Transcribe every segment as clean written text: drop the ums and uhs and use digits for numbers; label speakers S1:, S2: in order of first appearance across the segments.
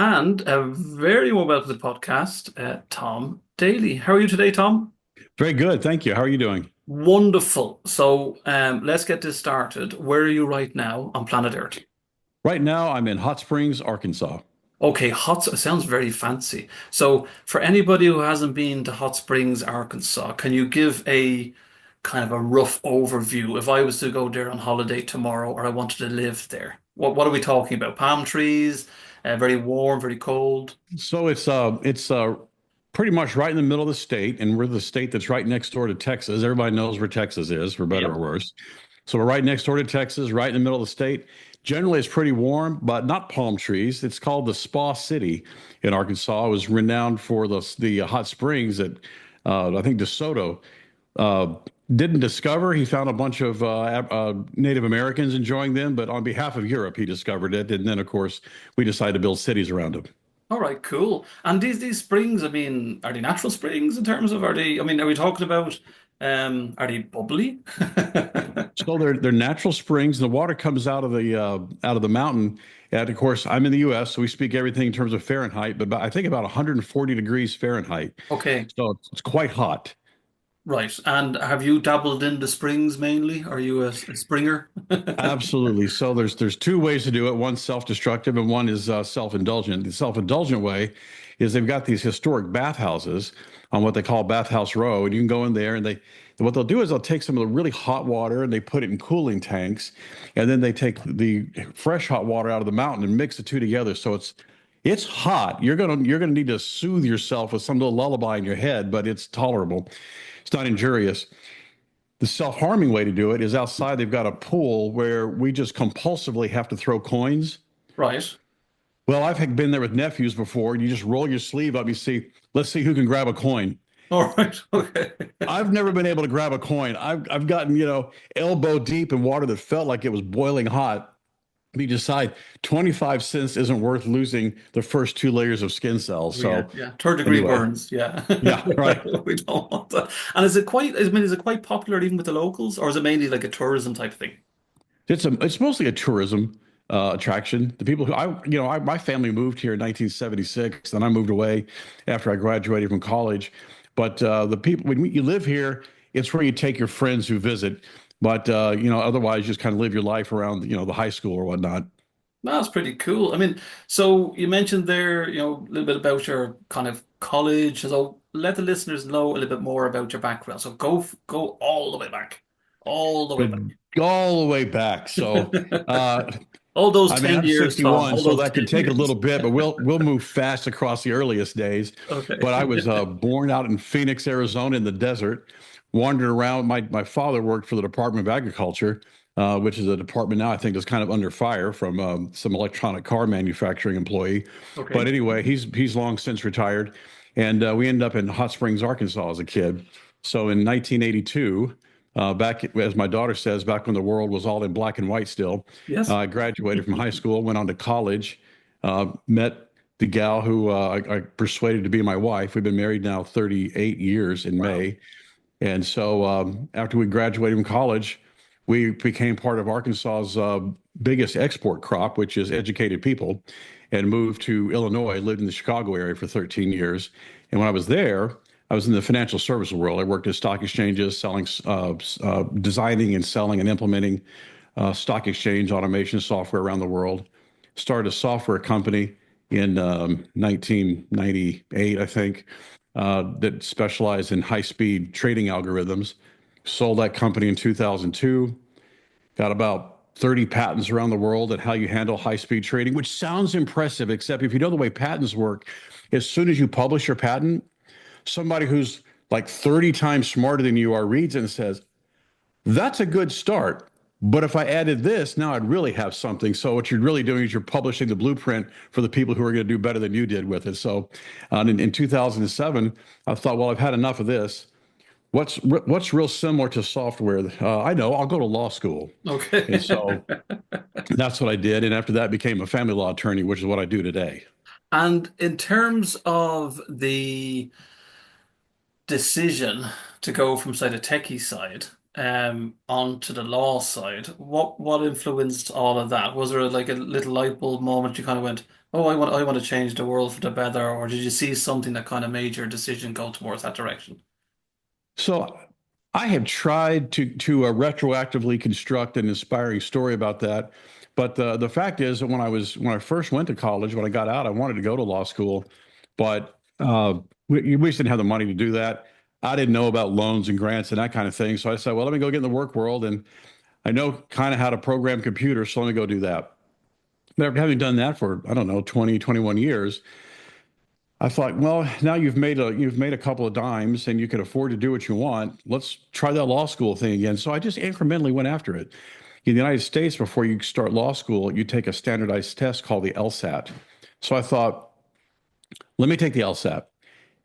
S1: And a very warm welcome to the podcast, Tom Daley. How are you today, Tom?
S2: Very good. Thank you. How are you doing?
S1: Wonderful. So let's get this started. Where are you right now on planet Earth?
S2: Right now, I'm in Hot Springs, Arkansas.
S1: Okay, sounds very fancy. So for anybody who hasn't been to Hot Springs, Arkansas, can you give a kind of a rough overview if I was to go there on holiday tomorrow or I wanted to live there? What are we talking about? Palm trees, very warm, very cold.
S2: So it's pretty much right in the middle of the state, and we're the state that's right next door to Texas. Everybody knows where Texas is, for better or
S1: Yep.
S2: worse. So we're right next door to Texas, right in the middle of the state. Generally, it's pretty warm, but not palm trees. It's called the Spa City in Arkansas. It was renowned for the hot springs that I think DeSoto uh, didn't discover. He found a bunch of Native Americans enjoying them, but on behalf of Europe, he discovered it. And then, of course, we decided to build cities around them.
S1: All right, cool. And these springs, I mean, are they natural springs in terms of are they, I mean, are we talking about are they bubbly?
S2: So they're natural springs. The water comes out of the mountain. And of course, I'm in the U.S., so we speak everything in terms of Fahrenheit, but I think about 140 degrees Fahrenheit.
S1: Okay,
S2: So it's quite hot.
S1: right. And have you dabbled in the springs mainly? Are you a springer?
S2: Absolutely. So there's two ways to do it. One's self-destructive and one is self-indulgent. The self-indulgent way is they've got these historic bathhouses on what they call Bathhouse Row, and you can go in there and what they'll do is they'll take some of the really hot water and they put it in cooling tanks, and then they take the fresh hot water out of the mountain and mix the two together. So it's hot. You're gonna need to soothe yourself with some little lullaby in your head, but it's tolerable. It's not injurious. The self-harming way to do it is outside. They've got a pool where we just compulsively have to throw coins.
S1: Right.
S2: Well, I've been there with nephews before, and you just roll your sleeve up. You see, let's see who can grab a coin.
S1: All right. Okay.
S2: I've never been able to grab a coin. I've gotten, elbow deep in water that felt like it was boiling hot. We decide 25 cents isn't worth losing the first two layers of skin cells.
S1: Oh, yeah,
S2: So
S1: yeah. Third degree
S2: anyway,
S1: burns. Yeah.
S2: yeah, right.
S1: We don't want that. And I mean, is it quite popular even with the locals, or is it mainly like a tourism type thing?
S2: It's mostly a tourism attraction. The people who my family moved here in 1976, and I moved away after I graduated from college. But the people when you live here, it's where you take your friends who visit. But otherwise, you just kind of live your life around the high school or whatnot.
S1: That's pretty cool. I mean, so you mentioned there, a little bit about your kind of college. So let the listeners know a little bit more about your background. So go all the way back, all the way
S2: But
S1: back.
S2: all the way back. So
S1: All those
S2: I mean,
S1: 10
S2: I'm
S1: years, Tom,
S2: 61,
S1: all
S2: so
S1: those
S2: that
S1: 10
S2: could take a
S1: years.
S2: little bit, but we'll move fast across the earliest days.
S1: Okay.
S2: But I was born out in Phoenix, Arizona, in the desert, wandered around. My father worked for the Department of Agriculture, which is a department now I think is kind of under fire from some electronic car manufacturing employee. But
S1: Okay.
S2: anyway, he's long since retired, and we ended up in Hot Springs, Arkansas, as a kid. So in 1982. Back, as my daughter says, back when the world was all in black and white still,
S1: Yes.
S2: I graduated from high school, went on to college, met the gal who I persuaded to be my wife. We've been married now 38 years in
S1: Wow.
S2: May. And so after we graduated from college, we became part of Arkansas's biggest export crop, which is educated people, and moved to Illinois, lived in the Chicago area for 13 years. And when I was there, I was in the financial services world. I worked at stock exchanges, designing and selling and implementing stock exchange automation software around the world. Started a software company in 1998, I think, that specialized in high-speed trading algorithms. Sold that company in 2002. Got about 30 patents around the world at how you handle high-speed trading, which sounds impressive, except if you know the way patents work, as soon as you publish your patent, somebody who's like 30 times smarter than you are reads it and says, that's a good start. But if I added this, now I'd really have something. So what you're really doing is you're publishing the blueprint for the people who are going to do better than you did with it. So in 2007, I thought, well, I've had enough of this. What's real similar to software? I know I'll go to law school. And
S1: Okay.
S2: so that's what I did. And after that, became a family law attorney, which is what I do today.
S1: And in terms of the decision to go from, say, the techie side. onto the law side, what influenced all of that? Was there like a little light bulb moment you kind of went, "Oh, I want to change the world for the better," or did you see something that kind of made your decision go towards that direction?
S2: So I have tried to retroactively construct an inspiring story about that, but the fact is that when I first went to college, when I got out, I wanted to go to law school, but we just didn't have the money to do that. I didn't know about loans and grants and that kind of thing, so I said, well, let me go get in the work world, and I know kind of how to program computers, so let me go do that. But having done that for, I don't know, 20, 21 years, I thought, well, now you've made a couple of dimes and you can afford to do what you want. Let's try that law school thing again. So I just incrementally went after it. In the United States, before you start law school, you take a standardized test called the LSAT. So I thought, let me take the LSAT.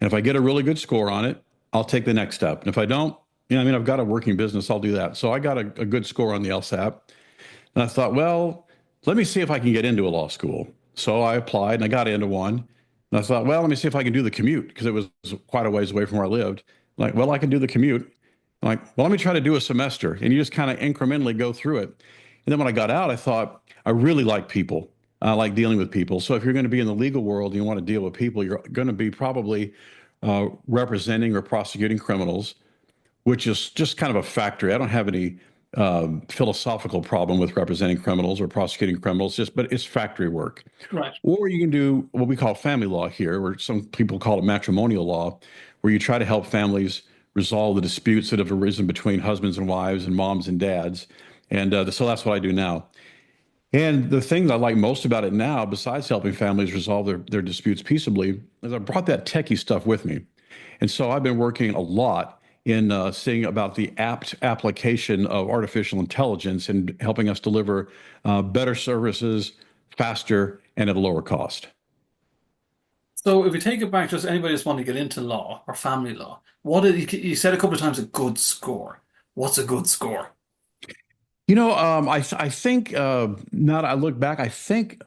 S2: And if I get a really good score on it, I'll take the next step. And if I don't, I mean, I've got a working business, I'll do that. So I got a good score on the LSAT. And I thought, well, let me see if I can get into a law school. So I applied and I got into one. And I thought, well, let me see if I can do the commute because it was quite a ways away from where I lived. Like, well, I can do the commute. I'm like, well, let me try to do a semester. And you just kind of incrementally go through it. And then when I got out, I thought, I really like people. I like dealing with people. So if you're going to be in the legal world and you want to deal with people, you're going to be probably representing or prosecuting criminals, which is just kind of a factory. I don't have any philosophical problem with representing criminals or prosecuting criminals, just but it's factory work.
S1: Right.
S2: Or you can do what we call family law here, or some people call it matrimonial law, where you try to help families resolve the disputes that have arisen between husbands and wives and moms and dads. And so that's what I do now. And the thing that I like most about it now, besides helping families resolve their disputes peaceably, is I brought that techie stuff with me. And so I've been working a lot in seeing about the apt application of artificial intelligence and helping us deliver better services faster and at a lower cost.
S1: So if we take it back, just anybody just want to get into law or family law, what did you said a couple of times a good score? What's a good score?
S2: I think now that I look back, I think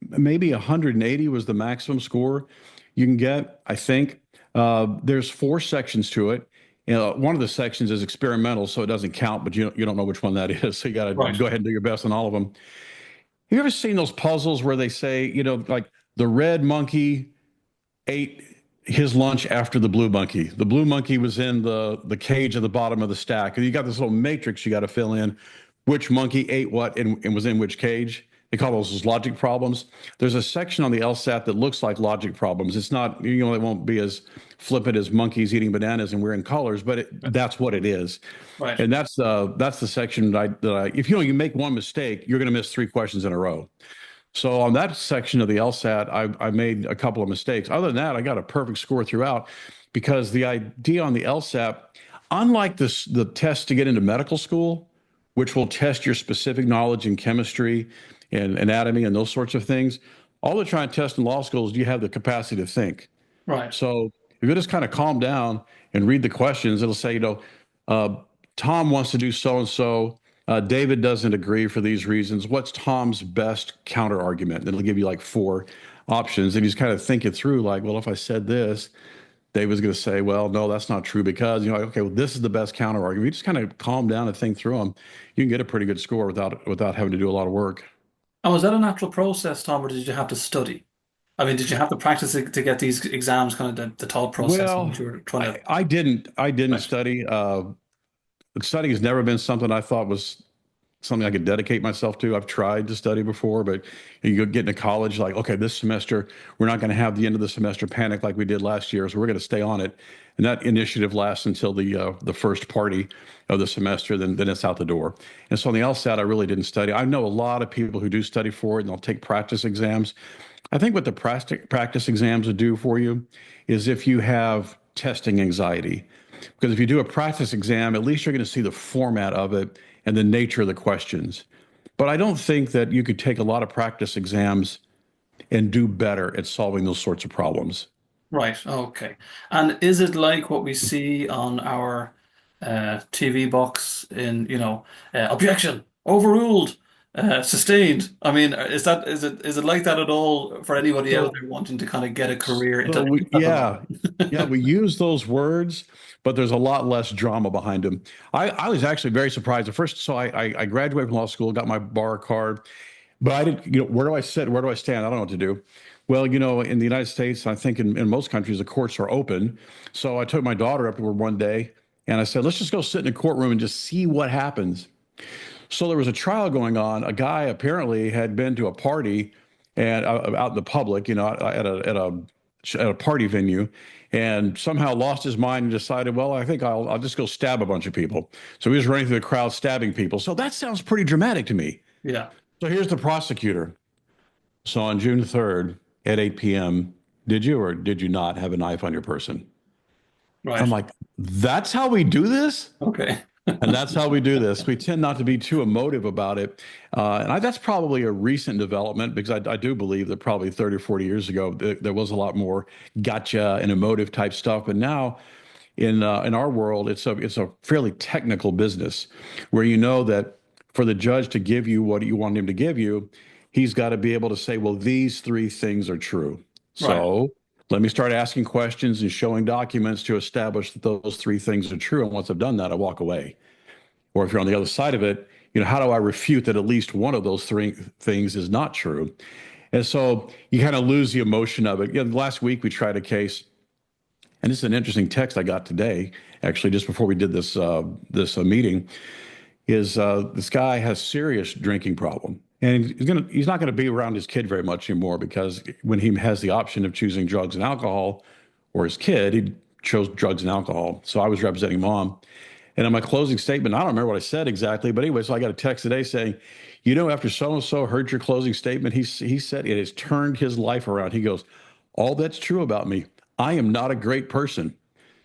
S2: maybe 180 was the maximum score you can get. I think there's four sections to it. One of the sections is experimental, so it doesn't count, but you don't know which one that is. So you got to
S1: Right.
S2: go ahead and do your best on all of them. Have you ever seen those puzzles where they say, like the red monkey ate his lunch after the blue monkey? The blue monkey was in the cage at the bottom of the stack, and you got this little matrix you got to fill in which monkey ate what and was in which cage. They call those logic problems. There's a section on the LSAT that looks like logic problems. It's not, it won't be as flippant as monkeys eating bananas and wearing colors, but that's what it is.
S1: Right.
S2: And that's the section that I if you make one mistake, you're going to miss three questions in a row. So on that section of the LSAT, I made a couple of mistakes. Other than that, I got a perfect score throughout because the idea on the LSAT, unlike the test to get into medical school, which will test your specific knowledge in chemistry and anatomy and those sorts of things, all they're trying to test in law school is do you have the capacity to think?
S1: Right.
S2: So if you just kind of calm down and read the questions, it'll say, uh, Tom wants to do so and so. David doesn't agree for these reasons. What's Tom's best counter argument? And it'll give you like four options. And you just kind of think it through like, well, if I said this, David's going to say, well, no, that's not true because, okay, well, this is the best counter argument. You just kind of calm down and think through them. You can get a pretty good score without having to do a lot of work.
S1: And was that a natural process, Tom, or did you have to study? I mean, did you have to practice to get these exams, kind of the thought process in which
S2: Well,
S1: you were trying to,
S2: I didn't
S1: right?
S2: study. Studying has never been something I thought was something I could dedicate myself to. I've tried to study before, but you get into college, like, okay, this semester, we're not going to have the end of the semester panic like we did last year. So we're going to stay on it. And that initiative lasts until the first party of the semester, then it's out the door. And so on the LSAT, I really didn't study. I know a lot of people who do study for it and they'll take practice exams. I think what the practice exams would do for you is if you have testing anxiety. Because if you do a practice exam, at least you're going to see the format of it and the nature of the questions. But I don't think that you could take a lot of practice exams and do better at solving those sorts of problems.
S1: Right. Okay. And is it like what we see on our TV box in, objection, overruled? Sustained. I mean, is it like that at all for anybody out
S2: So,
S1: there wanting to kind of get a career into
S2: so
S1: that
S2: we,
S1: type of
S2: yeah, yeah,
S1: role?
S2: we use those words, but there's a lot less drama behind them. I was actually very surprised at first. So I graduated from law school, got my bar card, but I didn't, where do I sit? Where do I stand? I don't know what to do. Well, in the United States, I think in most countries, the courts are open. So I took my daughter up there one day and I said, let's just go sit in a courtroom and just see what happens. So there was a trial going on. A guy apparently had been to a party and out in the public, at a party venue, and somehow lost his mind and decided, well, I think I'll just go stab a bunch of people. So he was running through the crowd stabbing people. So that sounds pretty dramatic to me.
S1: Yeah,
S2: So here's the prosecutor. So on June 3rd at 8 p.m., did you or did you not have a knife on your person? I'm
S1: right.
S2: like, that's how we do this?
S1: Okay.
S2: And that's how we do this. We tend not to be too emotive about it. That's probably a recent development because I do believe that probably 30 or 40 years ago, there was a lot more gotcha and emotive type stuff. But now in our world, it's a fairly technical business where you know that for the judge to give you what you want him to give you, he's got to be able to say, well, these three things are true.
S1: Right.
S2: So let me start asking questions and showing documents to establish that those three things are true. And once I've done that, I walk away. Or if you're on the other side of it, how do I refute that at least one of those three things is not true? And so you kind of lose the emotion of it. Last week we tried a case, and this is an interesting text I got today, actually, just before we did this meeting. Is this guy has serious drinking problem, and he's not gonna be around his kid very much anymore because when he has the option of choosing drugs and alcohol, or his kid, he chose drugs and alcohol. So I was representing mom. And in my closing statement, I don't remember what I said exactly, but anyway, so I got a text today saying, after so and so heard your closing statement, he said it has turned his life around. He goes, all that's true about me. I am not a great person.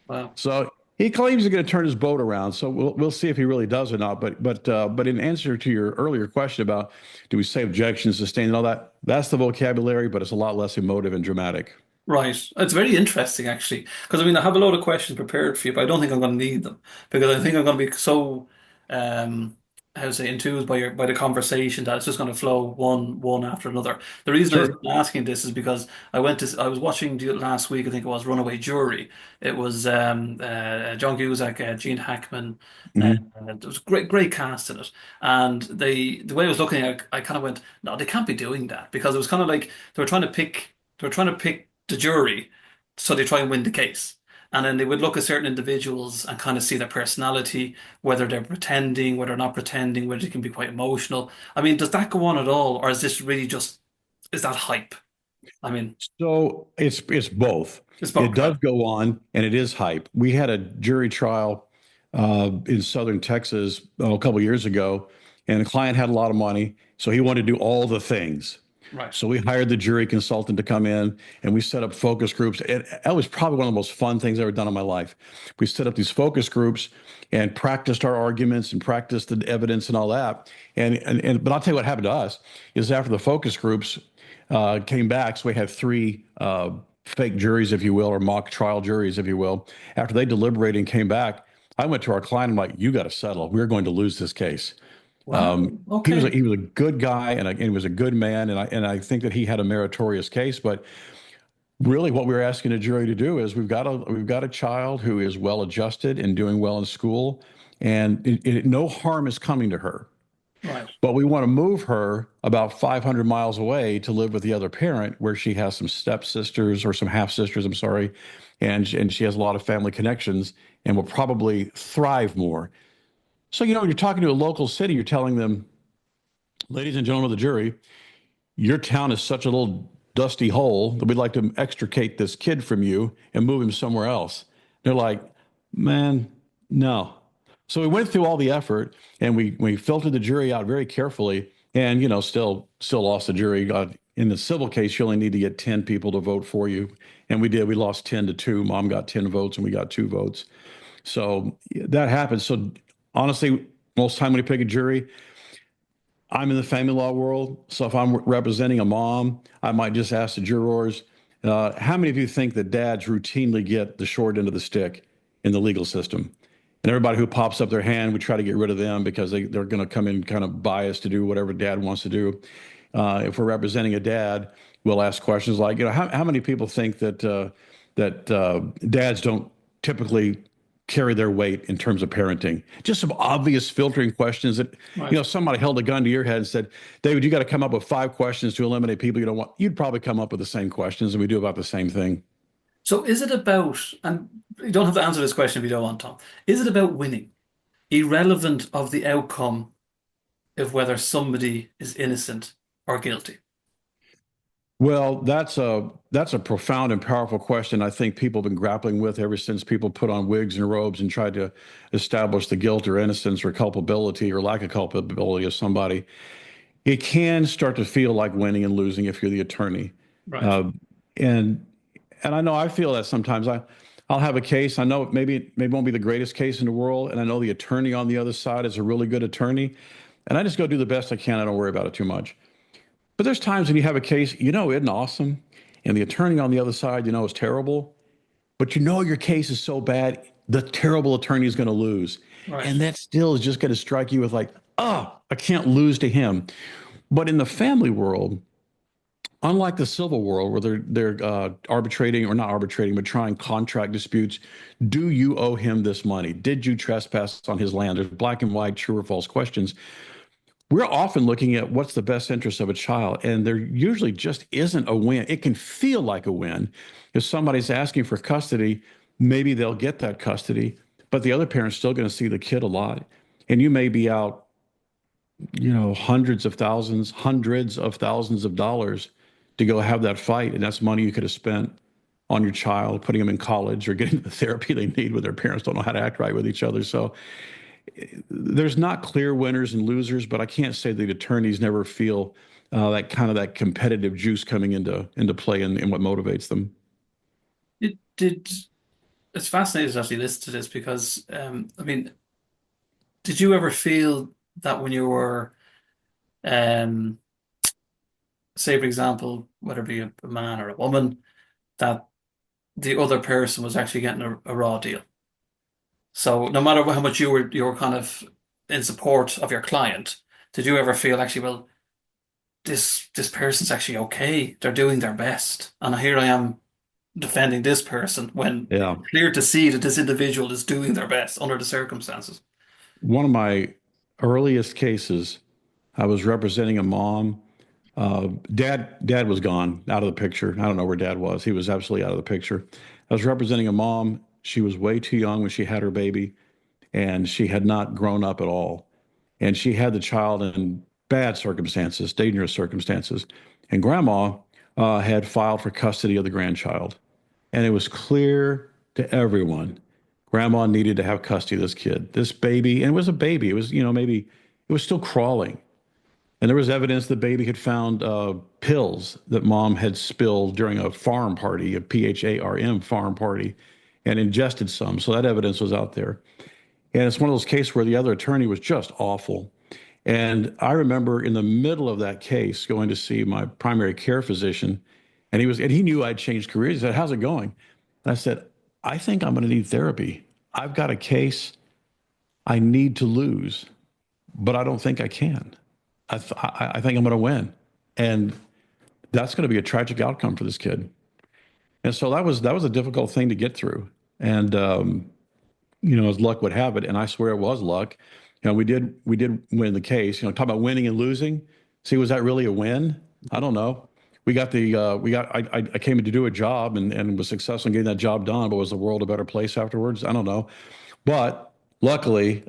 S1: Wow.
S2: So he claims he's going to turn his boat around. So we'll see if he really does or not. But in answer to your earlier question about do we say objection, sustain, and all that, that's the vocabulary, but it's a lot less emotive and dramatic.
S1: Right. It's very interesting, actually, because I mean, I have a load of questions prepared for you, but I don't think I'm going to need them because I think I'm going to be so, um, how to say, enthused by the conversation that it's just going to flow one after another. The reason I was
S2: Sure.
S1: asking this is because I was watching last week, I think it was Runaway Jury. It was John Cusack, Gene Hackman.
S2: Hmm.
S1: It was great cast in it, and the way I was looking at it, I kind of went, no, they can't be doing that because it was kind of like they were trying to pick the jury, so they try and win the case. And then they would look at certain individuals and kind of see their personality, whether they're pretending, whether they're not pretending, whether they can be quite emotional. I mean, does that go on at all, or is this really just is that hype? I mean,
S2: So it's both.
S1: it's
S2: It
S1: both, right?
S2: does go on, and it is hype. We had a jury trial in southern Texas a couple of years ago, and the client had a lot of money, so he wanted to do all the things.
S1: Right.
S2: So we hired the jury consultant to come in, and we set up focus groups. That was probably one of the most fun things I've ever done in my life. We set up these focus groups and practiced our arguments and practiced the evidence and all that. But I'll tell you what happened to us is after the focus groups came back. So we had three fake juries, if you will, or mock trial juries, if you will. After they deliberated and came back, I went to our client. I'm like, "You got to settle. We're going to lose this case."
S1: Wow.
S2: He was a,
S1: Okay.
S2: he was a good guy and he was a good man, and I think that he had a meritorious case. But really, what we were asking the jury to do is we've got a child who is well adjusted and doing well in school, and no harm is coming to her.
S1: Right.
S2: But we want to move her about 500 miles away to live with the other parent, where she has some stepsisters or some half sisters, I'm sorry, and she has a lot of family connections and will probably thrive more. So, when you're talking to a local city, you're telling them, ladies and gentlemen of the jury, your town is such a little dusty hole that we'd like to extricate this kid from you and move him somewhere else. They're like, man, no. So we went through all the effort and we filtered the jury out very carefully and still lost the jury. In the civil case, you only need to get 10 people to vote for you. And we did. We lost 10-2. Mom got 10 votes and we got 2 votes. So that happens. So honestly, most time when you pick a jury, I'm in the family law world, so if I'm representing a mom, I might just ask the jurors, how many of you think that dads routinely get the short end of the stick in the legal system? And everybody who pops up their hand, we try to get rid of them because they're going to come in kind of biased to do whatever dad wants to do. If we're representing a dad, we'll ask questions like, how many people think that dads don't typically carry their weight in terms of parenting? Just some obvious filtering questions that,
S1: Right.
S2: somebody held a gun to your head and said, David, you got to come up with 5 questions to eliminate people you don't want. You'd probably come up with the same questions, and we do about the same thing.
S1: So is it about, and you don't have to answer this question if you don't want, Tom, is it about winning, irrelevant of the outcome of whether somebody is innocent or guilty?
S2: Well, that's a profound and powerful question I think people have been grappling with ever since people put on wigs and robes and tried to establish the guilt or innocence or culpability or lack of culpability of somebody. It can start to feel like winning and losing if you're the attorney.
S1: Right.
S2: Uh, and and I know I feel that sometimes. I'll have a case. I know maybe won't be the greatest case in the world, and I know the attorney on the other side is a really good attorney, and I just go do the best I can. I don't worry about it too much. But there's times when you have a case, isn't awesome, and the attorney on the other side, is terrible, but your case is so bad, the terrible attorney is going to lose.
S1: Right.
S2: And that still is just going to strike you with like, oh, I can't lose to him. But in the family world, unlike the civil world where they're arbitrating or not arbitrating, but trying contract disputes, do you owe him this money? Did you trespass on his land? There's black and white, true or false questions. We're often looking at what's the best interest of a child, and there usually just isn't a win. It can feel like a win. If somebody's asking for custody, maybe they'll get that custody, but the other parent's still going to see the kid a lot. And you may be out, hundreds of thousands of dollars to go have that fight. And that's money you could have spent on your child, putting them in college or getting the therapy they need when their parents don't know how to act right with each other. So there's not clear winners and losers, but I can't say that attorneys never feel that competitive juice coming into play in what motivates them.
S1: Did it's fascinating to actually listen to this because I mean, did you ever feel that when you were um say for example, whether it be a man or a woman, that the other person was actually getting a raw deal? So no matter how much you were kind of in support of your client, did you ever feel actually, well, this person's actually okay. They're doing their best. And here I am defending this person when
S2: Yeah.
S1: it's clear to see that this individual is doing their best under the circumstances.
S2: One of my earliest cases, I was representing a mom. Dad was gone out of the picture. I don't know where dad was. He was absolutely out of the picture. I was representing a mom. She was way too young when she had her baby, and she had not grown up at all. And she had the child in bad circumstances, dangerous circumstances. And grandma had filed for custody of the grandchild. And it was clear to everyone grandma needed to have custody of this kid, this baby. And it was a baby. It was, maybe it was still crawling. And there was evidence the baby had found pills that mom had spilled during a farm party, a PHARM farm party, and ingested some. So that evidence was out there. And it's one of those cases where the other attorney was just awful. And I remember in the middle of that case going to see my primary care physician, and he knew I'd changed careers. He said, "How's it going?" And I said, "I think I'm going to need therapy. I've got a case I need to lose, but I don't think I can. I think I'm going to win, and that's going to be a tragic outcome for this kid." And so that was a difficult thing to get through. And as luck would have it, and I swear it was luck. We did win the case. Talk about winning and losing. See, was that really a win? I don't know. I came in to do a job and was successful in getting that job done, but was the world a better place afterwards? I don't know. But luckily,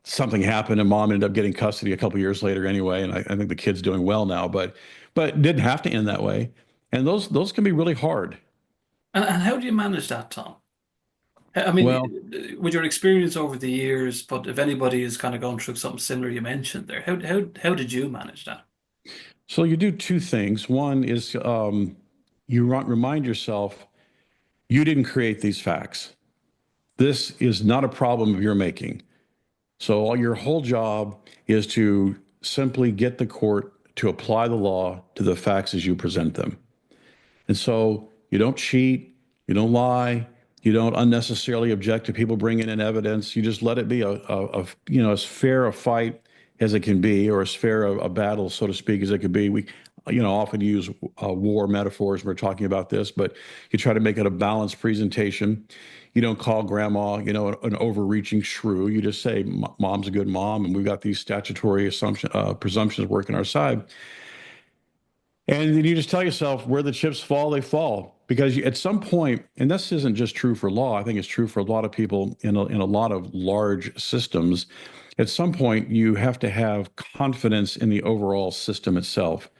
S2: something happened, and mom ended up getting custody a couple years later anyway. And I think the kid's doing well now. But it didn't have to end that way. And those can be really hard.
S1: And how do you manage that, Tom? I
S2: Well,
S1: mean, with your experience over the years, but if anybody is kind of going through something similar you mentioned there, how did you manage that?
S2: so you do two things. One is remind yourself you didn't create these facts. This is not a problem of your making. So all your whole job is to simply get the court to apply the law to the facts as you present them. And so you don't cheat, you don't lie, You don't unnecessarily object to people bringing in evidence. You just let it be as fair a fight as it can be, or as fair a battle, so to speak, as it could be. We, often use war metaphors when we're talking about this, but you try to make it a balanced presentation. You don't call grandma, an overreaching shrew. You just say, Mom's a good mom, and we've got these statutory presumptions working our side. And then you just tell yourself where the chips fall, they fall. Because at some point, and this isn't just true for law, I think it's true for a lot of people in a lot of large systems. At some point, you have to have confidence in the overall system itself,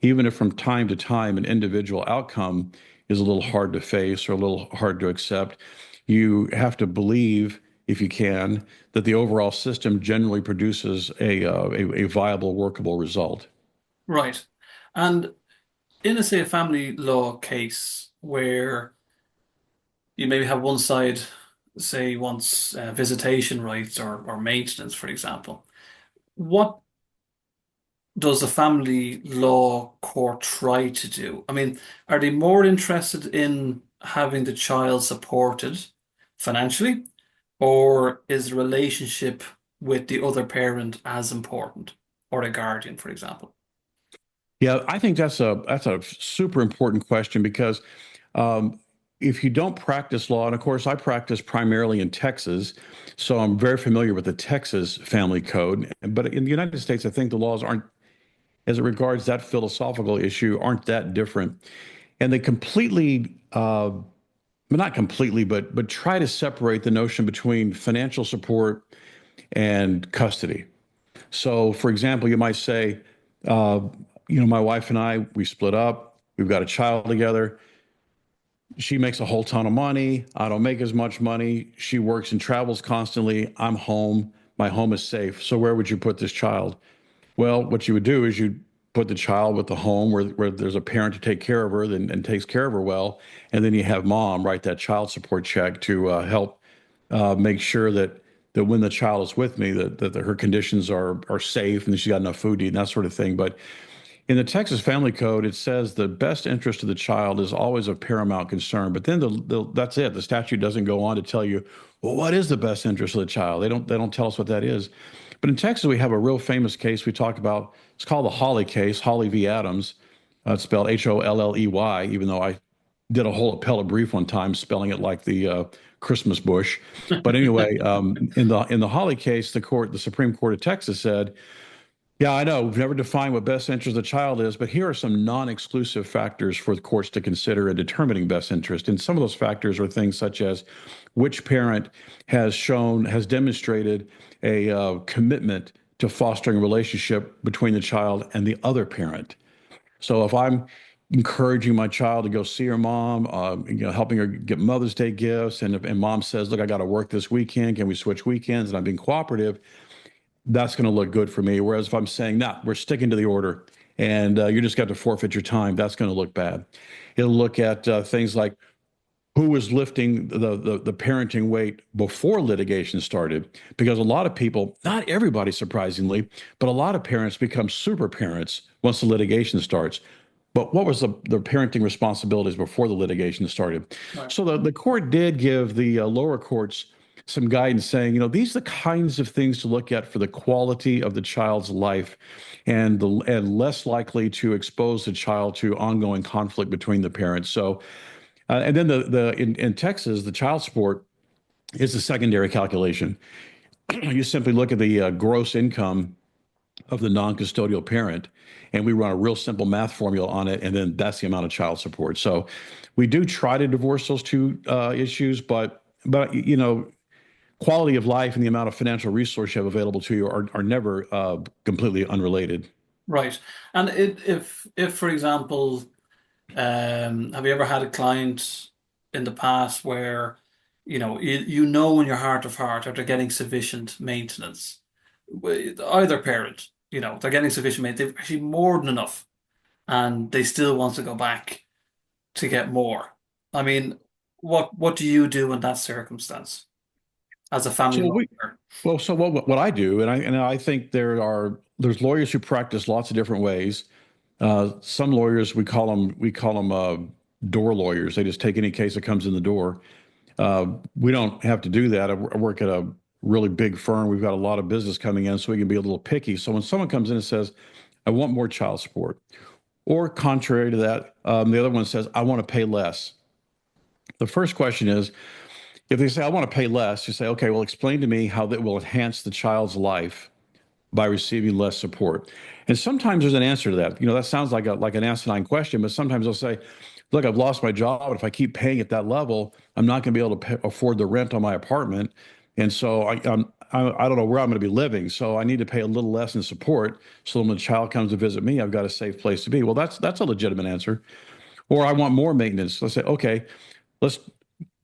S2: even if from time to time an individual outcome is a little hard to face or a little hard to accept. You have to believe, if you can, that the overall system generally produces a viable, workable result.
S1: Right. And in say, a family law case where you maybe have one side, say, wants visitation rights or maintenance, for example, what does the family law court try to do? I mean, are they more interested in having the child supported financially, or is the relationship with the other parent as important, or a guardian, for example?
S2: Yeah, I think that's a super important question because if you don't practice law, and of course I practice primarily in Texas, so I'm very familiar with the Texas family code. But in the United States, I think the laws aren't, as it regards that philosophical issue, aren't that different, and they completely, well, not completely, but try to separate the notion between financial support and custody. So, for example, you might say, uh, my wife and I, we split up. We've got a child together. She makes a whole ton of money. I don't make as much money. She works and travels constantly. I'm home. My home is safe. So where would you put this child? Well, what you would do is you put the child with the home where there's a parent to take care of her and takes care of her well. And then you have mom write that child support check to help make sure that when the child is with me, that her conditions are safe and that she's got enough food to eat and that sort of thing. But in the Texas Family Code, it says the best interest of the child is always of paramount concern. But then that's it. The statute doesn't go on to tell you, well, what is the best interest of the child? They don't tell us what that is. But in Texas, we have a real famous case we talk about. It's called the Holley case, Holley v. Adams. It's spelled Holley, even though I did a whole appellate brief one time spelling it like the Christmas bush. But anyway, in the Holley case, the Supreme Court of Texas said, yeah, I know we've never defined what best interest of the child is, but here are some non-exclusive factors for the courts to consider in determining best interest. And some of those factors are things such as which parent has demonstrated a commitment to fostering a relationship between the child and the other parent. So if I'm encouraging my child to go see her mom, helping her get Mother's Day gifts, and mom says, "Look, I got to work this weekend. Can we switch weekends?" and I'm being cooperative, that's going to look good for me. Whereas if I'm saying, "Nah, we're sticking to the order, and you just got to forfeit your time," that's going to look bad. It'll look at things like who was lifting the parenting weight before litigation started, because a lot of people, not everybody surprisingly, but a lot of parents become super parents once the litigation starts. But what was the parenting responsibilities before the litigation started?
S1: Right.
S2: So the court did give the lower courts some guidance saying, these are the kinds of things to look at for the quality of the child's life and less likely to expose the child to ongoing conflict between the parents. So and then in Texas, the child support is a secondary calculation. You simply look at the gross income of the non-custodial parent, and we run a real simple math formula on it, and then that's the amount of child support. So we do try to divorce those two issues, but quality of life and the amount of financial resource you have available to you are never completely unrelated.
S1: Right. And if for example, have you ever had a client in the past where, you know in your heart of heart that they're getting sufficient maintenance? Either parent, they're getting sufficient maintenance, they've actually more than enough, and they still want to go back to get more. I mean, what do you do in that circumstance as a family
S2: So we
S1: lawyer?
S2: Well, so what I do, and I think there's lawyers who practice lots of different ways. Some lawyers we call them door lawyers. They just take any case that comes in the door. We don't have to do that. I work at a really big firm. We've got a lot of business coming in, so we can be a little picky. So when someone comes in and says, I want more child support, or contrary to that, the other one says, I want to pay less. The first question is, if they say, I want to pay less, you say, okay, well, explain to me how that will enhance the child's life by receiving less support. And sometimes there's an answer to that. That sounds like an asinine question, but sometimes they'll say, look, I've lost my job. If I keep paying at that level, I'm not going to be able to afford the rent on my apartment. And so I don't know where I'm going to be living. So I need to pay a little less in support. So when the child comes to visit me, I've got a safe place to be. Well, that's a legitimate answer. Or I want more maintenance. Let's say, okay, let's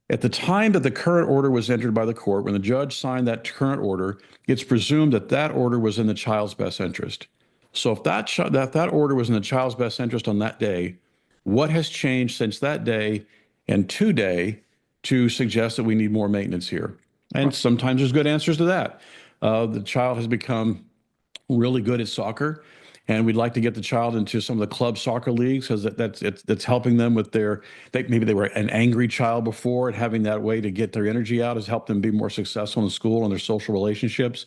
S2: at the time that the current order was entered by the court, when the judge signed that current order, it's presumed that that order was in the child's best interest. So if that order was in the child's best interest on that day, what has changed since that day and today to suggest that we need more maintenance here? And sometimes there's good answers to that. The child has become really good at soccer, and we'd like to get the child into some of the club soccer leagues because that's helping them with maybe they were an angry child before, and having that way to get their energy out has helped them be more successful in school and their social relationships.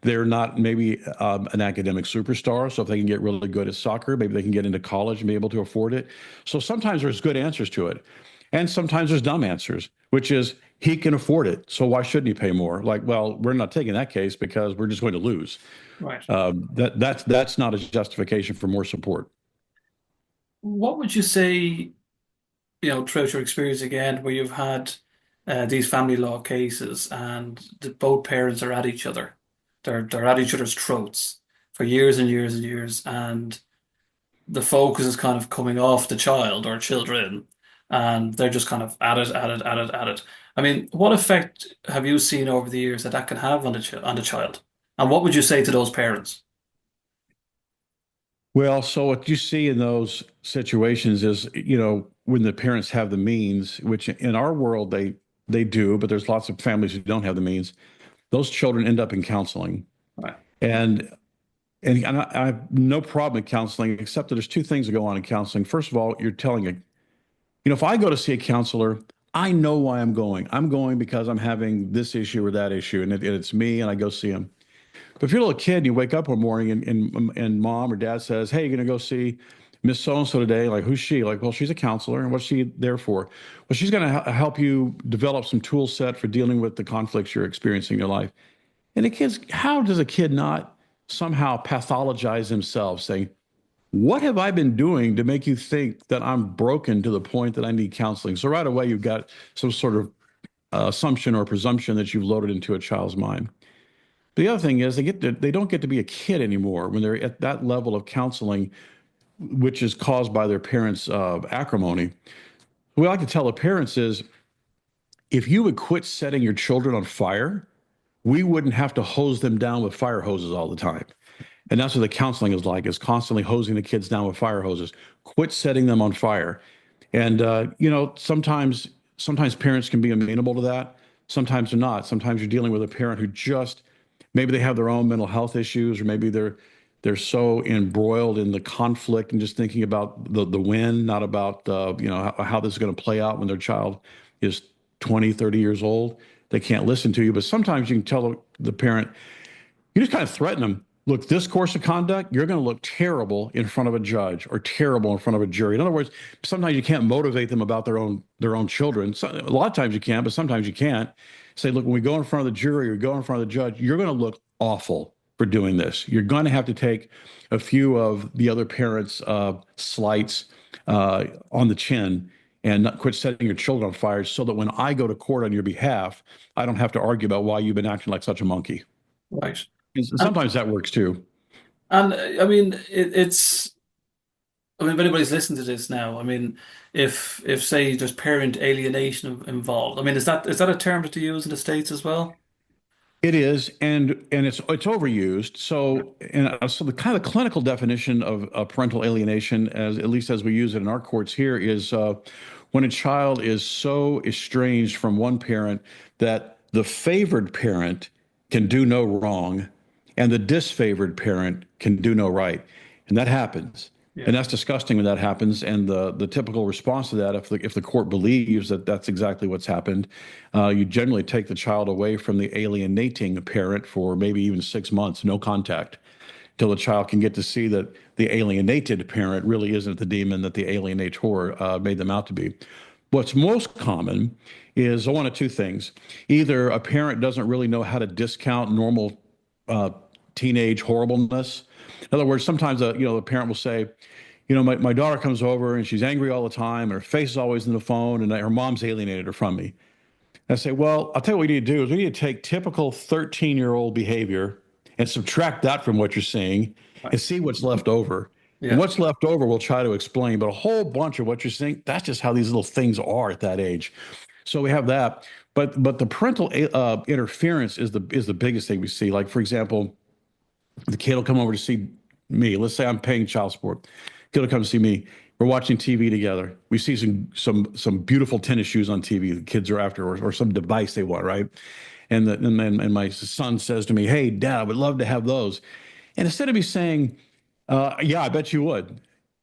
S2: They're not maybe an academic superstar, so if they can get really good at soccer, maybe they can get into college and be able to afford it. So sometimes there's good answers to it, and sometimes there's dumb answers, which is he can afford it, so why shouldn't he pay more? Like, well, we're not taking that case because we're just going to lose.
S1: Right.
S2: That's not a justification for more support.
S1: What would you say, throughout your experience again, where you've had these family law cases and both parents are at each other, they're at each other's throats for years and years and years, and the focus is kind of coming off the child or children, and they're just kind of at it, at it, at it, at it. I mean, what effect have you seen over the years that that can have on the child? And what would you say to those parents?
S2: Well, so what you see in those situations is, when the parents have the means, which in our world they do, but there's lots of families who don't have the means. Those children end up in counseling,
S1: Right.
S2: and I have no problem in counseling, except that there's two things that go on in counseling. First of all, you're telling if I go to see a counselor, I know why I'm going. I'm going because I'm having this issue or that issue, and it's me, and I go see him. But if you're a little kid and you wake up one morning and mom or dad says, hey, you're going to go see Miss So-and-so today. Like, who's she? Like, well, she's a counselor. And what's she there for? Well, she's going to help you develop some tool set for dealing with the conflicts you're experiencing in your life. And how does a kid not somehow pathologize themselves saying, what have I been doing to make you think that I'm broken to the point that I need counseling? So right away, you've got some sort of assumption or presumption that you've loaded into a child's mind. The other thing is they don't get to be a kid anymore when they're at that level of counseling, which is caused by their parents' acrimony. What we like to tell the parents is, if you would quit setting your children on fire, we wouldn't have to hose them down with fire hoses all the time. And that's what the counseling is like, is constantly hosing the kids down with fire hoses. Quit setting them on fire. And sometimes parents can be amenable to that. Sometimes they're not. Sometimes you're dealing with a parent who just maybe they have their own mental health issues, or maybe they're so embroiled in the conflict and just thinking about the win, not about how this is going to play out when their child is 20, 30 years old. They can't listen to you. But sometimes you can tell the parent, you just kind of threaten them. Look, this course of conduct, you're going to look terrible in front of a judge or terrible in front of a jury. In other words, sometimes you can't motivate them about their own children. So, a lot of times you can, but sometimes you can't. Say, look, when we go in front of the jury or go in front of the judge, you're going to look awful for doing this. You're going to have to take a few of the other parents' slights on the chin and not quit setting your children on fire, so that when I go to court on your behalf, I don't have to argue about why you've been acting like such a monkey.
S1: Right.
S2: And
S1: And
S2: sometimes that works too.
S1: I mean, it's. I mean, if anybody's listening to this now, I mean, if say there's parent alienation involved, I mean, is that a term that you use in the States as well?
S2: It is, and it's overused. So the kind of clinical definition of parental alienation, as at least as we use it in our courts here, is when a child is so estranged from one parent that the favored parent can do no wrong, and the disfavored parent can do no right, and that happens.
S1: Yeah.
S2: And that's disgusting when that happens. And the typical response to that, if the court believes that that's exactly what's happened, you generally take the child away from the alienating parent for maybe even 6 months, no contact, till the child can get to see that the alienated parent really isn't the demon that the alienator made them out to be. What's most common is one of two things. Either a parent doesn't really know how to discount normal uh, teenage horribleness. In other words, sometimes the parent will say, my daughter comes over and she's angry all the time and her face is always in the phone and her mom's alienated her from me. I say, well, I'll tell you what we need to do is we need to take typical 13-year-old behavior and subtract that from what you're seeing
S1: Right.
S2: and see what's left over. And
S1: Yeah.
S2: what's left over, we'll try to explain. But a whole bunch of what you're seeing, that's just how these little things are at that age. So we have that. But the parental interference is the biggest thing we see. Like, for example, the kid will come over to see me. Let's say I'm paying child support. Kid will come to see me. We're watching TV together. We see some beautiful tennis shoes on TV. The kids are after, or some device they want, right? And my son says to me, "Hey, Dad, I would love to have those." And instead of me saying, "Yeah, I bet you would,"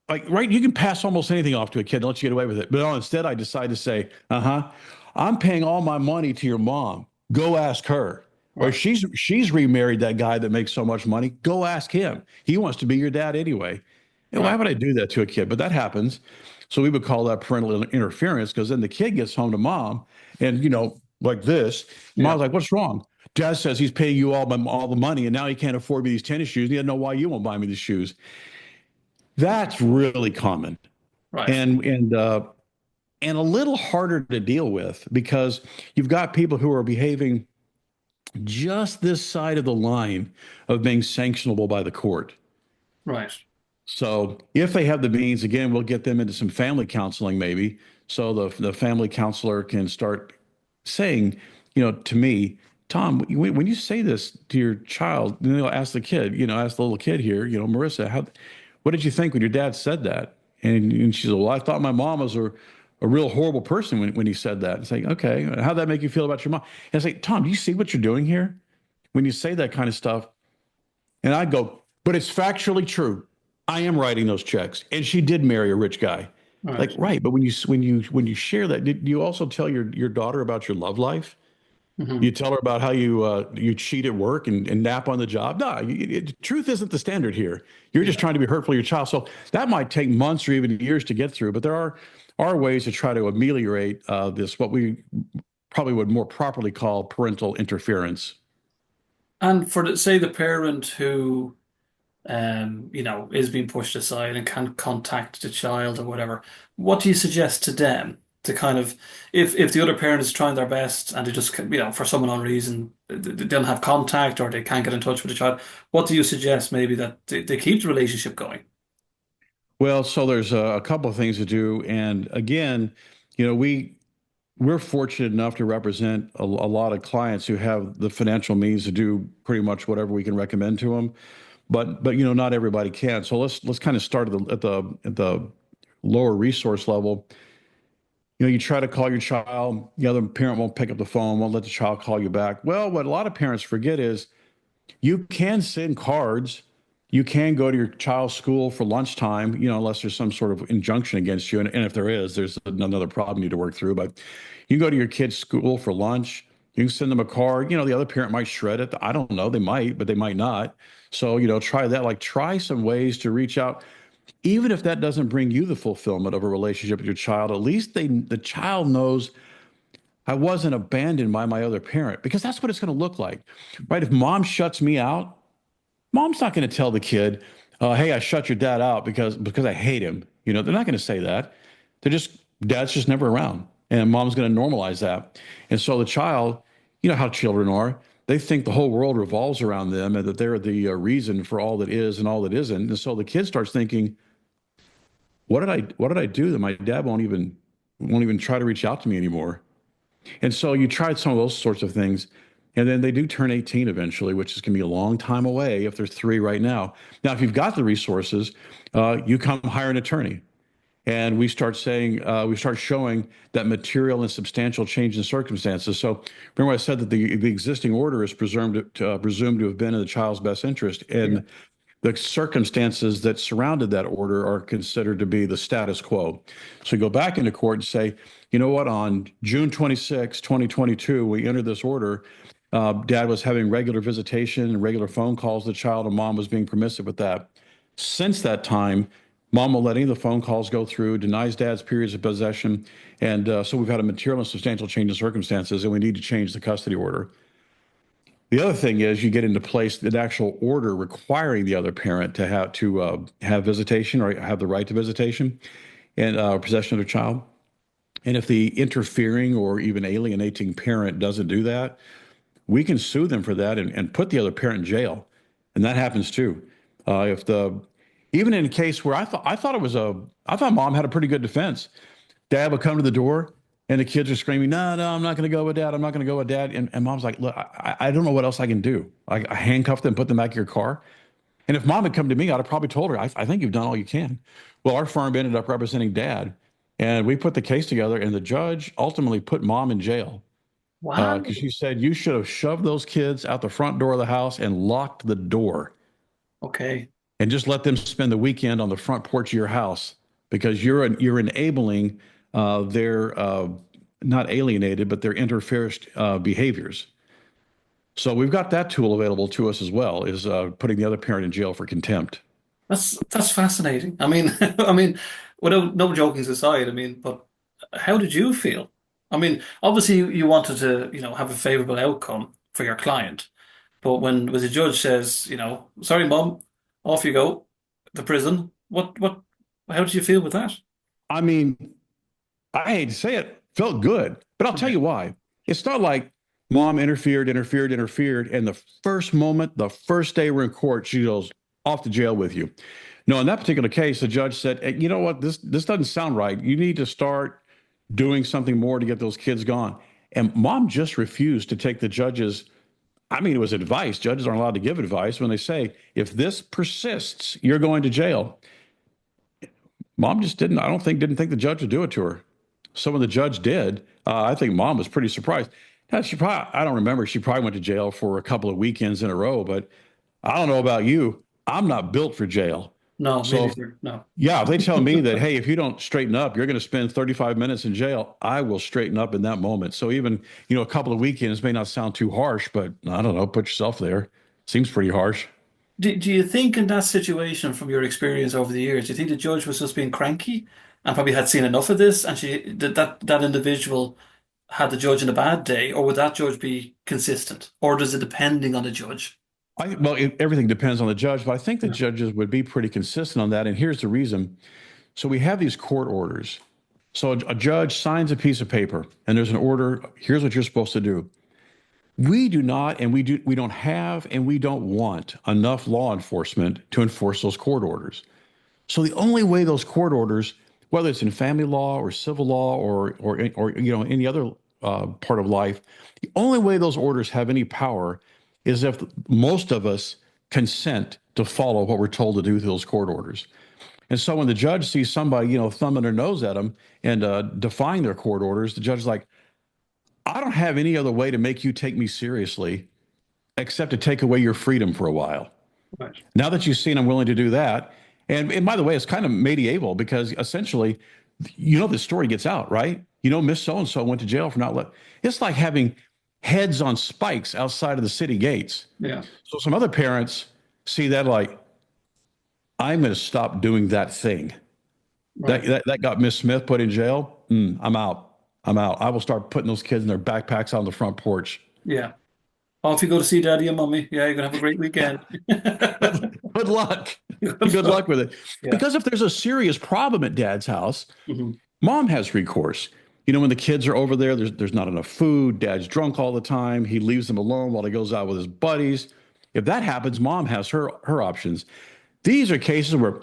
S2: like, right, you can pass almost anything off to a kid and let you get away with it. But no, instead, I decide to say, I'm paying all my money to your mom. Go ask her. Or
S1: Right.
S2: she's remarried that guy that makes so much money. Go ask him. He wants to be your dad anyway. And why
S1: Right.
S2: would I do that to a kid? But that happens. So we would call that parental interference because then the kid gets home to mom and, like this.
S1: Yeah.
S2: Mom's like, what's wrong? Dad says he's paying you all the money and now he can't afford me these tennis shoes. He doesn't know why you won't buy me these shoes. That's really common
S1: Right.
S2: and a little harder to deal with because you've got people who are behaving just this side of the line of being sanctionable by the court.
S1: Right.
S2: So if they have the means, again, we'll get them into some family counseling maybe. So the family counselor can start saying, to me, Tom, when you say this to your child, ask the kid, ask the little kid here, Marissa, what did you think when your dad said that? And she said, well, I thought my mom was a real horrible person when he said that. It's like, okay, how'd that make you feel about your mom? And it's like, Tom, do you see what you're doing here? When you say that kind of stuff, and I go, but it's factually true. I am writing those checks, and she did marry a rich guy. Like,
S1: Right.
S2: right, but when you share that, do you also tell your daughter about your love life?
S1: Hmm.
S2: You tell her about how you cheat at work and nap on the job. No, truth isn't the standard here. You're just
S1: Yeah.
S2: trying to be hurtful to your child. So that might take months or even years to get through. But there are ways to try to ameliorate this, what we probably would more properly call parental interference.
S1: And for say the parent who is being pushed aside and can't contact the child or whatever, what do you suggest to them to kind of, if the other parent is trying their best and they just, for some unknown reason, they don't have contact or they can't get in touch with the child, what do you suggest maybe that they keep the relationship going?
S2: Well, so there's a couple of things to do. And again, you know, we we're fortunate enough to represent a lot of clients who have the financial means to do pretty much whatever we can recommend to them. But not everybody can. So let's kind of start at the lower resource level. You try to call your child, the other parent won't pick up the phone, won't let the child call you back. Well, what a lot of parents forget is you can send cards. You can go to your child's school for lunchtime, unless there's some sort of injunction against you. And if there is, there's another problem you need to work through. But you can go to your kid's school for lunch. You can send them a card. The other parent might shred it. I don't know. They might, but they might not. So, try that. Like, try some ways to reach out. Even if that doesn't bring you the fulfillment of a relationship with your child, at least the child knows I wasn't abandoned by my other parent, because that's what it's going to look like, right? If mom shuts me out, mom's not going to tell the kid, "Hey, I shut your dad out because I hate him." They're not going to say that. Dad's just never around, and mom's going to normalize that. And so the child, how children are, they think the whole world revolves around them and that they're the reason for all that is and all that isn't. And so the kid starts thinking, what did I do that my dad won't even try to reach out to me anymore? And so you tried some of those sorts of things. And then they do turn 18 eventually, which is going to be a long time away if there's three right now. Now, if you've got the resources, you come hire an attorney. And we start showing that material and substantial change in circumstances. So remember I said that the existing order is presumed to have been in the child's best interest.
S1: Yeah.
S2: And the circumstances that surrounded that order are considered to be the status quo. So you go back into court and say, you know what, on June 26, 2022, we entered this order. Dad was having regular visitation and regular phone calls to the child, and mom was being permissive with that. Since that time, mom will let any of the phone calls go through, denies dad's periods of possession. And so we've had a material and substantial change in circumstances, and we need to change the custody order. The other thing is you get into place an actual order requiring the other parent to have visitation or have the right to visitation and possession of their child. And if the interfering or even alienating parent doesn't do that, we can sue them for that and put the other parent in jail. And that happens too. If the Even in a case where I thought mom had a pretty good defense. Dad would come to the door and the kids are screaming, no, no, I'm not going to go with dad. I'm not going to go with dad. And mom's like, look, I don't know what else I can do. I handcuff them, put them back in your car. And if mom had come to me, I'd have probably told her, I think you've done all you can. Well, our firm ended up representing dad. And we put the case together, and the judge ultimately put mom in jail
S1: Wow.
S2: because she said, you should have shoved those kids out the front door of the house and locked the door
S1: Okay.
S2: and just let them spend the weekend on the front porch of your house because you're enabling their not alienated, but their interfered behaviors. So we've got that tool available to us as well, is putting the other parent in jail for contempt.
S1: That's fascinating. I mean, I mean, without no jokings aside, I mean, but how did you feel? I mean, obviously you wanted to, have a favorable outcome for your client, but when the judge says, sorry, mom, off you go to prison, how did you feel with that?
S2: I mean, I hate to say it, felt good, but I'll tell
S1: Yeah.
S2: you why. It's not like mom interfered, and the first moment, the first day we're in court, she goes off to jail with you. No, in that particular case, the judge said, hey, you know what, this doesn't sound right. You need to start doing something more to get those kids gone. And mom just refused to take the judge's, I mean, it was advice. Judges aren't allowed to give advice when they say, if this persists, you're going to jail. Mom just didn't think the judge would do it to her. So when the judge did, I think mom was pretty surprised. Now, I don't remember. She probably went to jail for a couple of weekends in a row, but I don't know about you. I'm not built for jail.
S1: No, me
S2: So
S1: neither. No.
S2: yeah, if they tell me that, hey, if you don't straighten up, you're going to spend 35 minutes in jail, I will straighten up in that moment. So even, a couple of weekends may not sound too harsh, but I don't know, put yourself there. Seems pretty harsh.
S1: Do you think in that situation, from your experience over the years, do you think the judge was just being cranky and probably had seen enough of this, and that individual had the judge in a bad day, or would that judge be consistent, or does it depending on the judge?
S2: Everything depends on the judge, but I think the
S1: Yeah.
S2: judges would be pretty consistent on that. And here's the reason. So we have these court orders. So a judge signs a piece of paper and there's an order. Here's what you're supposed to do. We do not, and we don't have, and we don't want enough law enforcement to enforce those court orders. So the only way those court orders, whether it's in family law or civil law or any other part of life, the only way those orders have any power is if most of us consent to follow what we're told to do through those court orders. And so when the judge sees somebody, thumbing their nose at them and defying their court orders, the judge is like, I don't have any other way to make you take me seriously except to take away your freedom for a while.
S1: Right.
S2: Now that you've seen I'm willing to do that, and by the way, it's kind of medieval because essentially, the story gets out, right? Miss So and so went to jail for not let. It's like having heads on spikes outside of the city gates.
S1: Yeah.
S2: So some other parents see that like, I'm going to stop doing that thing. That,
S1: Right.
S2: that that got Miss Smith put in jail. I'm out. I'm out. I will start putting those kids in their backpacks on the front porch.
S1: Yeah. Off you go to see daddy and mommy. Yeah, you're gonna have a great
S2: Yeah.
S1: weekend.
S2: Good luck.
S1: Good
S2: Good
S1: luck.
S2: luck with it.
S1: Yeah.
S2: Because if there's a serious problem at dad's house,
S1: Hmm.
S2: mom has recourse. When the kids are over there, there's not enough food. Dad's drunk all the time. He leaves them alone while he goes out with his buddies. If that happens, mom has her options. These are cases where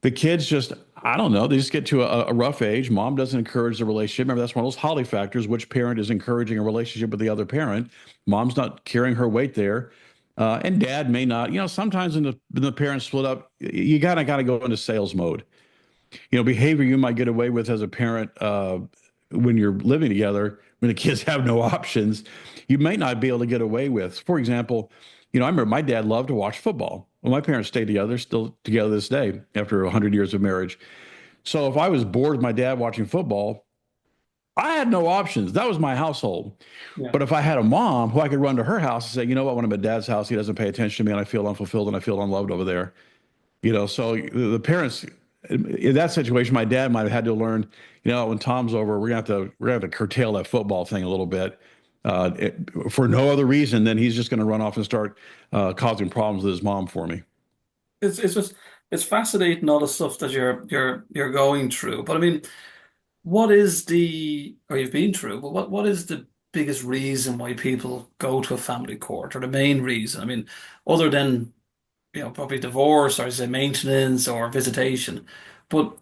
S2: the kids just, I don't know, they just get to a rough age. Mom doesn't encourage the relationship. Remember, that's one of those Holly factors. Which parent is encouraging a relationship with the other parent? Mom's not carrying her weight there. And dad may not. Sometimes when the parents split up, you gotta go into sales mode. Behavior you might get away with as a parent when you're living together, when the kids have no options, you may not be able to get away with. For example, I remember my dad loved to watch football. Well, my parents stayed together, still together this day after 100 years of marriage. So if I was bored with my dad watching football, I had no options. That was my household.
S1: Yeah.
S2: But if I had a mom who I could run to her house and say, you know what, when I'm at dad's house, he doesn't pay attention to me and I feel unfulfilled and I feel unloved over there. So the parents in that situation, my dad might have had to learn, when Tom's over, we're gonna have to curtail that football thing a little bit. For no other reason than he's just going to run off and start causing problems with his mom for me.
S1: It's just it's fascinating all the stuff that you're going through. But I mean, what is the or you've been through, but what is the biggest reason why people go to a family court, or the main reason? I mean, other than, probably divorce or say maintenance or visitation. But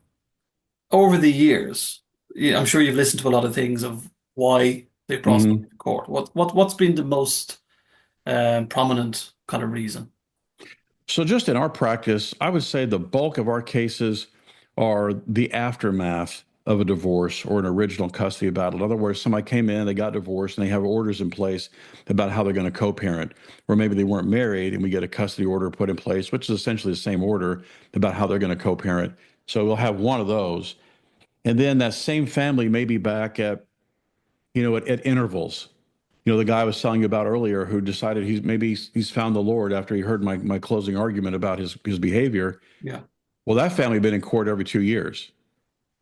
S1: over the years, I'm sure you've listened to a lot of things of why they brought somebody
S2: hmm
S1: to court. What's been the most prominent kind of reason?
S2: So, just in our practice, I would say the bulk of our cases are the aftermath of a divorce or an original custody battle. In other words, somebody came in, they got divorced, and they have orders in place about how they're going to co-parent, or maybe they weren't married, and we get a custody order put in place, which is essentially the same order about how they're going to co-parent. So we'll have one of those, and then that same family may be back at intervals. The guy I was telling you about earlier who decided he's found the Lord after he heard my closing argument about his behavior.
S1: Yeah,
S2: Well, that family had been in court every 2 years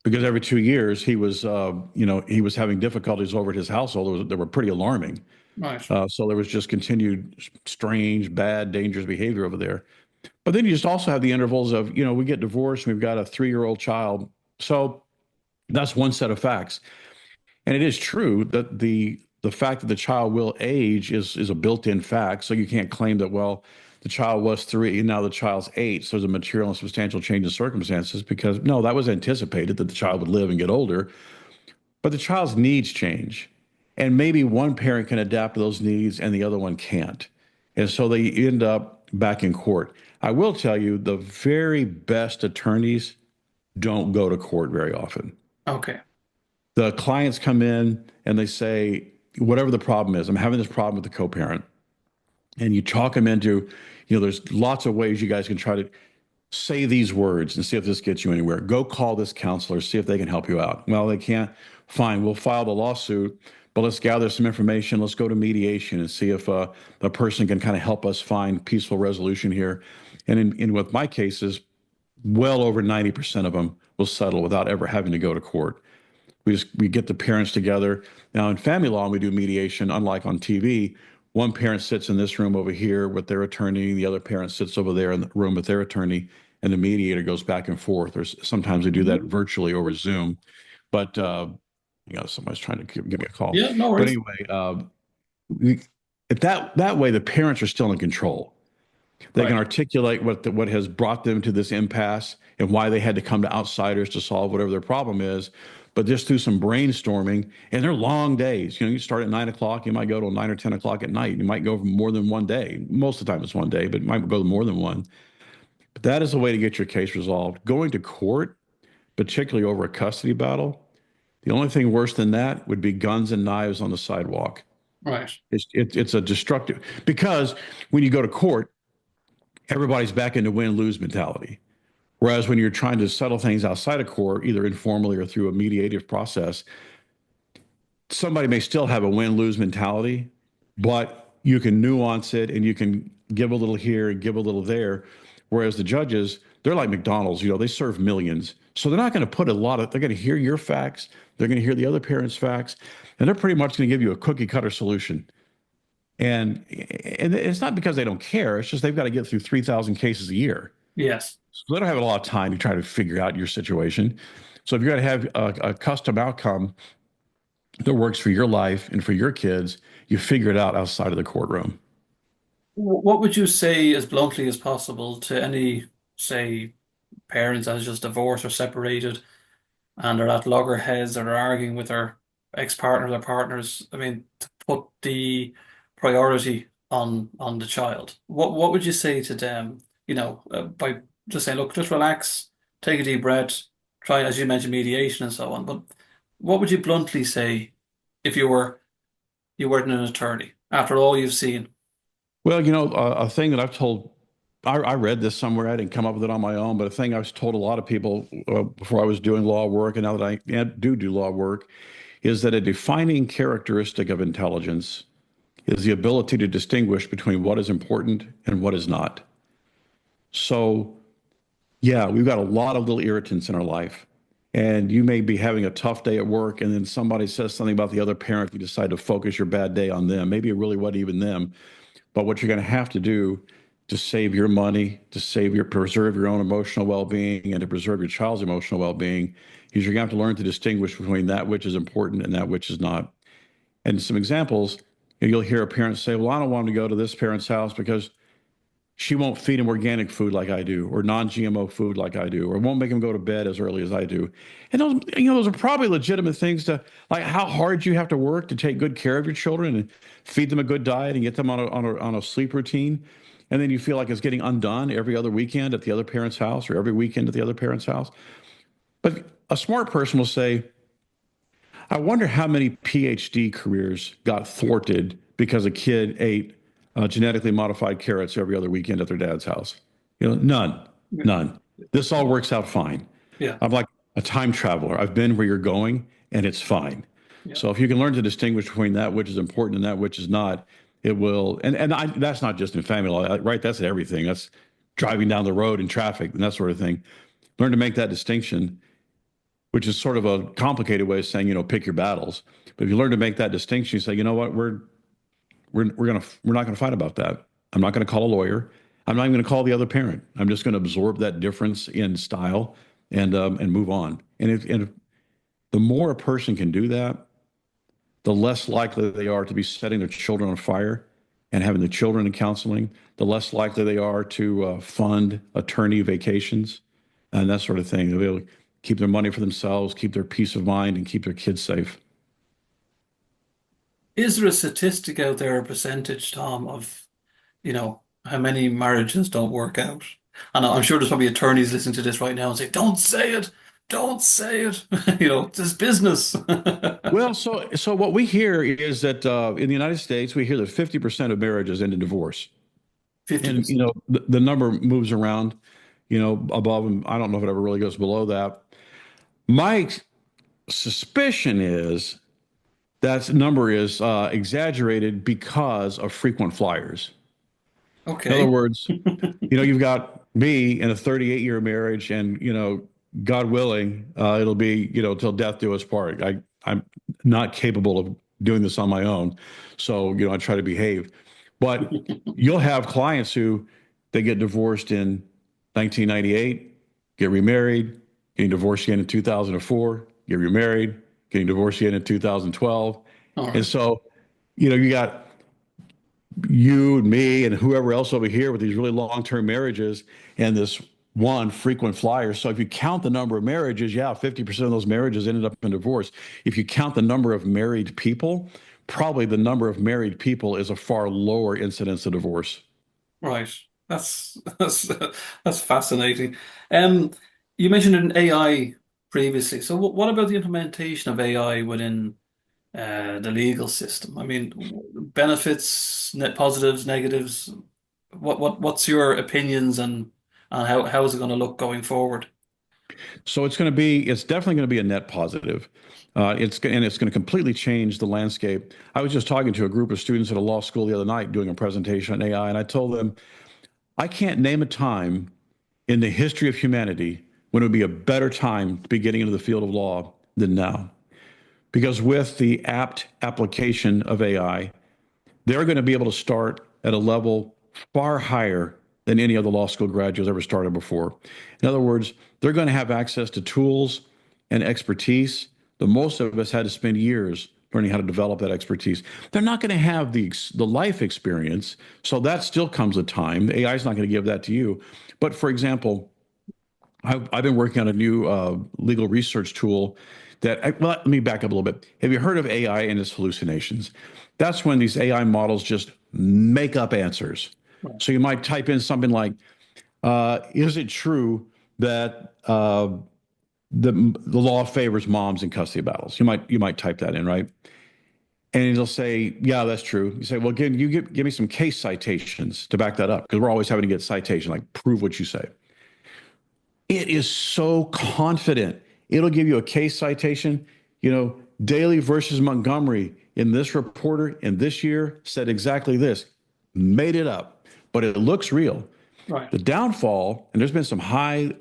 S2: because every 2 years he was having difficulties over at his household. They were pretty alarming.
S1: right.
S2: So there was just continued strange, bad, dangerous behavior over there. But then you just also have the intervals of, we get divorced, and we've got a 3-year-old child. So that's one set of facts. And it is true that the fact that the child will age is a built-in fact. So you can't claim that, well, the child was 3 and now the child's 8. So there's a material and substantial change in circumstances because no, that was anticipated that the child would live and get older. But the child's needs change. And maybe one parent can adapt to those needs and the other one can't. And so they end up back in court. I will tell you, the very best attorneys don't go to court very often.
S1: Okay.
S2: The clients come in and they say, whatever the problem is, I'm having this problem with the co-parent. And you talk them into, there's lots of ways you guys can try to say these words and see if this gets you anywhere. Go call this counselor, see if they can help you out. Well, they can't. Fine, we'll file the lawsuit, but let's gather some information. Let's go to mediation and see if the person can kind of help us find peaceful resolution here. And in with my cases, well over 90% of them will settle without ever having to go to court. We get the parents together. Now in family law, we do mediation, unlike on TV. One parent sits in this room over here with their attorney, the other parent sits over there in the room with their attorney, and the mediator goes back and forth. Or sometimes we do that
S1: Mhm.
S2: virtually over Zoom. But somebody's trying to give me a call.
S1: Yeah, no
S2: But
S1: worries.
S2: anyway, we, if that way the parents are still in control. They can
S1: Right.
S2: articulate what has brought them to this impasse and why they had to come to outsiders to solve whatever their problem is. But just through some brainstorming, and they're long days. You start at 9 o'clock, you might go till 9 or 10 o'clock at night. You might go for more than one day. Most of the time it's one day, but it might go more than one. But that is the way to get your case resolved. Going to court, particularly over a custody battle, the only thing worse than that would be guns and knives on the sidewalk.
S1: Right.
S2: It's a destructive because when you go to court, everybody's back into win-lose mentality. Whereas when you're trying to settle things outside of court, either informally or through a mediative process, somebody may still have a win-lose mentality, but you can nuance it and you can give a little here and give a little there. Whereas the judges, they're like McDonald's, they serve millions. So they're not going to put they're going to hear your facts, they're going to hear the other parent's facts, and they're pretty much going to give you a cookie cutter solution. And it's not because they don't care, it's just they've got to get through 3,000 cases a year.
S1: Yes.
S2: So they don't have a lot of time to try to figure out your situation. So if you're going to have a custom outcome that works for your life and for your kids, you figure it out outside of the courtroom.
S1: What would you say as bluntly as possible to any, say, parents that is just divorced or separated and they're at loggerheads or they're arguing with their ex-partners or partners? I mean, to put the priority on the child. What would you say to them? By just saying, look, just relax, take a deep breath, try, as you mentioned, mediation and so on. But what would you bluntly say if you weren't an attorney after all you've seen?
S2: Well, a thing that I've told I read this somewhere. I didn't come up with it on my own, but a thing I was told a lot of people before I was doing law work, and now that I do law work, is that a defining characteristic of intelligence is the ability to distinguish between what is important and what is not. So, yeah, we've got a lot of little irritants in our life. And you may be having a tough day at work, and then somebody says something about the other parent. You decide to focus your bad day on them. Maybe it really wasn't even them. But what you're going to have to do to save your money, preserve your own emotional well-being, and to preserve your child's emotional well-being is you're going to have to learn to distinguish between that which is important and that which is not. And some examples, you'll hear a parent say, "Well, I don't want him to go to this parent's house because she won't feed him organic food like I do, or non-GMO food like I do, or won't make him go to bed as early as I do." And those are probably legitimate things to like how hard you have to work to take good care of your children and feed them a good diet and get them on a sleep routine. And then you feel like it's getting undone every other weekend at the other parent's house or every weekend at the other parent's house. But a smart person will say, I wonder how many PhD careers got thwarted because a kid ate genetically modified carrots every other weekend at their dad's house. None,
S1: Yeah.
S2: none. This all works out fine.
S1: Yeah.
S2: I'm like a time traveler. I've been where you're going, and it's fine.
S1: Yeah.
S2: So if you can learn to distinguish between that which is important and that which is not, it will. That's not just in family law, right? That's in everything. That's driving down the road in traffic and that sort of thing. Learn to make that distinction, which is sort of a complicated way of saying, pick your battles. But if you learn to make that distinction, you say, you know what, we're not gonna fight about that. I'm not gonna call a lawyer. I'm not even gonna call the other parent. I'm just gonna absorb that difference in style and move on. And if the more a person can do that, the less likely they are to be setting their children on fire and having the children in counseling. The less likely they are to fund attorney vacations and that sort of thing. They'll be able to keep their money for themselves, keep their peace of mind, and keep their kids safe.
S1: Is there a statistic out there, a percentage, Tom, of, how many marriages don't work out? And I'm sure there's probably attorneys listening to this right now and say, don't say it. Don't say it. It's business.
S2: Well, so what we hear is that in the United States, we hear that 50% of marriages end in divorce. And
S1: 50%.
S2: the number moves around, above, and I don't know if it ever really goes below that. My suspicion is that number is exaggerated because of frequent flyers. In other
S1: Okay.
S2: words, you've got me in a 38-year marriage, and God willing, it'll be till death do us part. I'm not capable of doing this on my own, so I try to behave. But you'll have clients who they get divorced in 1998, get remarried, getting divorced again in 2004, get remarried, getting divorced again in 2012,
S1: All
S2: and
S1: right.
S2: so you got you and me and whoever else over here with these really long-term marriages and this one frequent flyer. So if you count the number of marriages, yeah, 50% of those marriages ended up in divorce. If you count the number of married people, probably the number of married people is a far lower incidence of divorce.
S1: Right. That's fascinating. Um, you mentioned an AI previously. So what about the implementation of AI within the legal system? I mean, benefits, net positives, negatives. What's your opinions and how is it going to look going forward?
S2: So it's definitely going to be a net positive. It's going to completely change the landscape. I was just talking to a group of students at a law school the other night doing a presentation on AI, and I told them I can't name a time in the history of humanity when it would be a better time to be getting into the field of law than now. Because with the apt application of AI, they're going to be able to start at a level far higher than any other law school graduates ever started before. In other words, they're going to have access to tools and expertise that most of us had to spend years learning how to develop that expertise. They're not going to have the life experience, so that still comes with time. The AI is not going to give that to you. But for example, I've been working on a new legal research tool well, let me back up a little bit. Have you heard of AI and its hallucinations? That's when these AI models just make up answers.
S1: Right.
S2: So you might type in something like, is it true that the law favors moms in custody battles? You might type that in, right? And he'll say, yeah, that's true. You say, well, again, give me some case citations to back that up because we're always having to get citation, like prove what you say. It is so confident. It'll give you a case citation, Daley versus Montgomery in this reporter in this year said exactly this, made it up, but it looks real.
S1: Right.
S2: The downfall, and there's been some high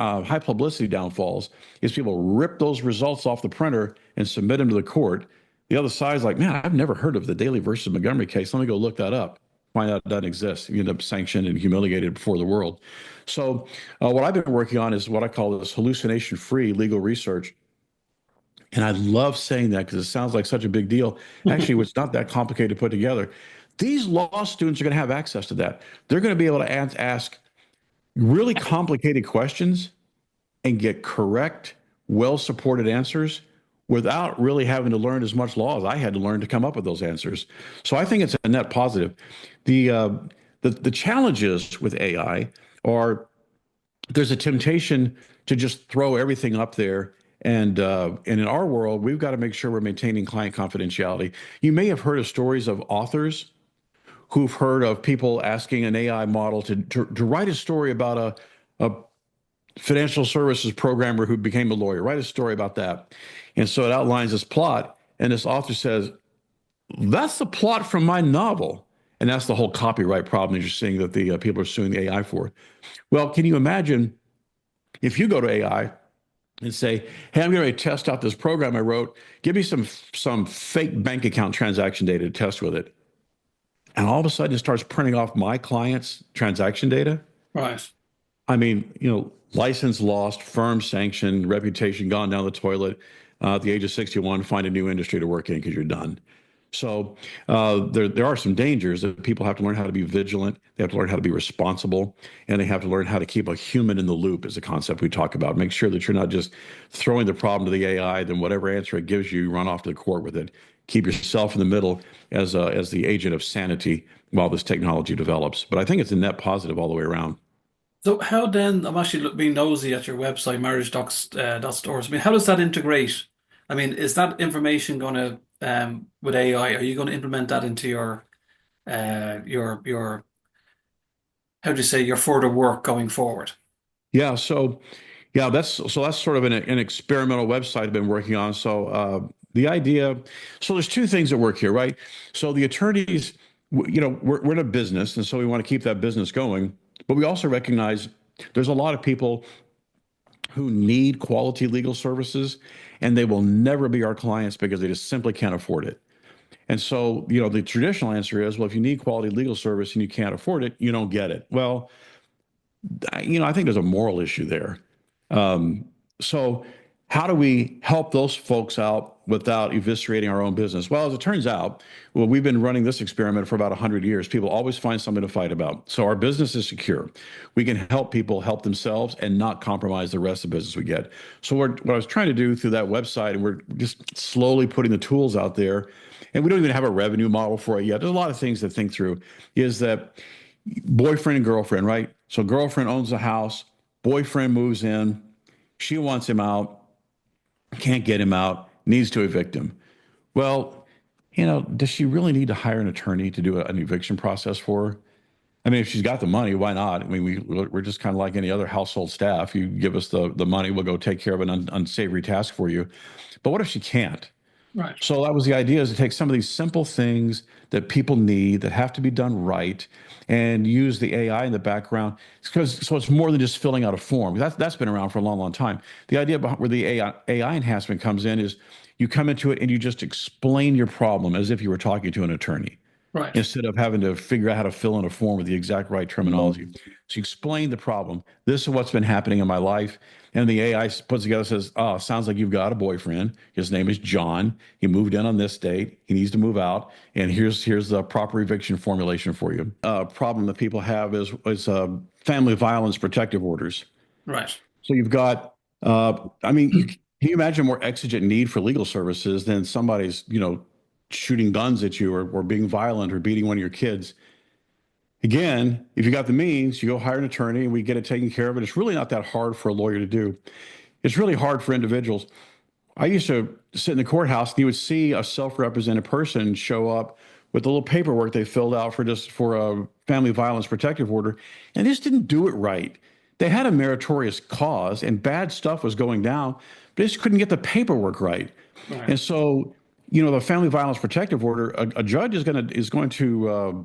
S2: publicity downfalls, is people rip those results off the printer and submit them to the court. The other side's like, man, I've never heard of the Daley versus Montgomery case. Let me go look that up. Find out it doesn't exist. You end up sanctioned and humiliated before the world. So, what I've been working on is what I call this hallucination-free legal research. And I love saying that because it sounds like such a big deal. Actually, it's not that complicated to put together. These law students are going to have access to that. They're going to be able to ask really complicated questions and get correct, well-supported answers without really having to learn as much law as I had to learn to come up with those answers. So I think it's a net positive. The challenges with AI are there's a temptation to just throw everything up there. And in our world, we've got to make sure we're maintaining client confidentiality. You may have heard of stories of authors who've heard of people asking an AI model to write a story about a financial services programmer who became a lawyer, write a story about that. And so it outlines this plot, and this author says, that's the plot from my novel. And that's the whole copyright problem that you're seeing that the people are suing the AI for. Well, can you imagine if you go to AI and say, hey, I'm going to test out this program I wrote. Give me some fake bank account transaction data to test with it. And all of a sudden it starts printing off my client's transaction data.
S1: Right.
S2: I mean, license lost, firm sanctioned, reputation gone down the toilet. At the age of 61, find a new industry to work in because you're done. So there are some dangers that people have to learn how to be vigilant. They have to learn how to be responsible, and they have to learn how to keep a human in the loop is a concept we talk about. Make sure that you're not just throwing the problem to the AI, then whatever answer it gives you, you run off to the court with it. Keep yourself in the middle as the agent of sanity while this technology develops. But I think it's a net positive all the way around.
S1: So how then, I'm actually being nosy at your website, marriagedocs.stores. I mean, how does that integrate? I mean, is that information going to, with AI, are you going to implement that into your, how do you say, your further work going forward?
S2: Yeah, that's sort of an experimental website I've been working on. So the idea, so there's two things that work here, right? So the attorneys, we're in a business, and so we want to keep that business going, but we also recognize there's a lot of people who need quality legal services, and they will never be our clients because they just simply can't afford it. And so, the traditional answer is, well, if you need quality legal service and you can't afford it, you don't get it. Well, I think there's a moral issue there. Um, so, how do we help those folks out without eviscerating our own business? Well, as it turns out, well, we've been running this experiment for about 100 years. People always find something to fight about. So our business is secure. We can help people help themselves and not compromise the rest of the business we get. So what I was trying to do through that website, and we're just slowly putting the tools out there, and we don't even have a revenue model for it yet. There's a lot of things to think through, is that boyfriend and girlfriend, right? So girlfriend owns a house, boyfriend moves in, she wants him out, can't get him out, needs to evict him. Well, does she really need to hire an attorney to do an eviction process for her? I mean, if she's got the money, why not? I mean, we're just kind of like any other household staff. You give us the money, we'll go take care of an unsavory task for you. But what if she can't?
S1: Right.
S2: So that was the idea, is to take some of these simple things that people need that have to be done right and use the AI in the background. So it's more than just filling out a form. That's been around for a long, long time. The idea behind where the AI enhancement comes in is you come into it and you just explain your problem as if you were talking to an attorney
S1: Right.
S2: instead of having to figure out how to fill in a form with the exact right terminology. So you explain the problem. This is what's been happening in my life. And the AI puts together, says, oh, sounds like you've got a boyfriend. His name is John. He moved in on this date. He needs to move out. And here's the proper eviction formulation for you. Problem that people have is family violence protective orders.
S1: Right.
S2: So you've got, I mean, can you imagine a more exigent need for legal services than somebody's, shooting guns at you or being violent or beating one of your kids? Again, if you got the means, you go hire an attorney and we get it taken care of. It's really not that hard for a lawyer to do. It's really hard for individuals. I used to sit in the courthouse and you would see a self-represented person show up with a little paperwork they filled out for a family violence protective order, and they just didn't do it right. They had a meritorious cause and bad stuff was going down, but they just couldn't get the paperwork right.
S1: Right.
S2: And so, the family violence protective order, a judge is going to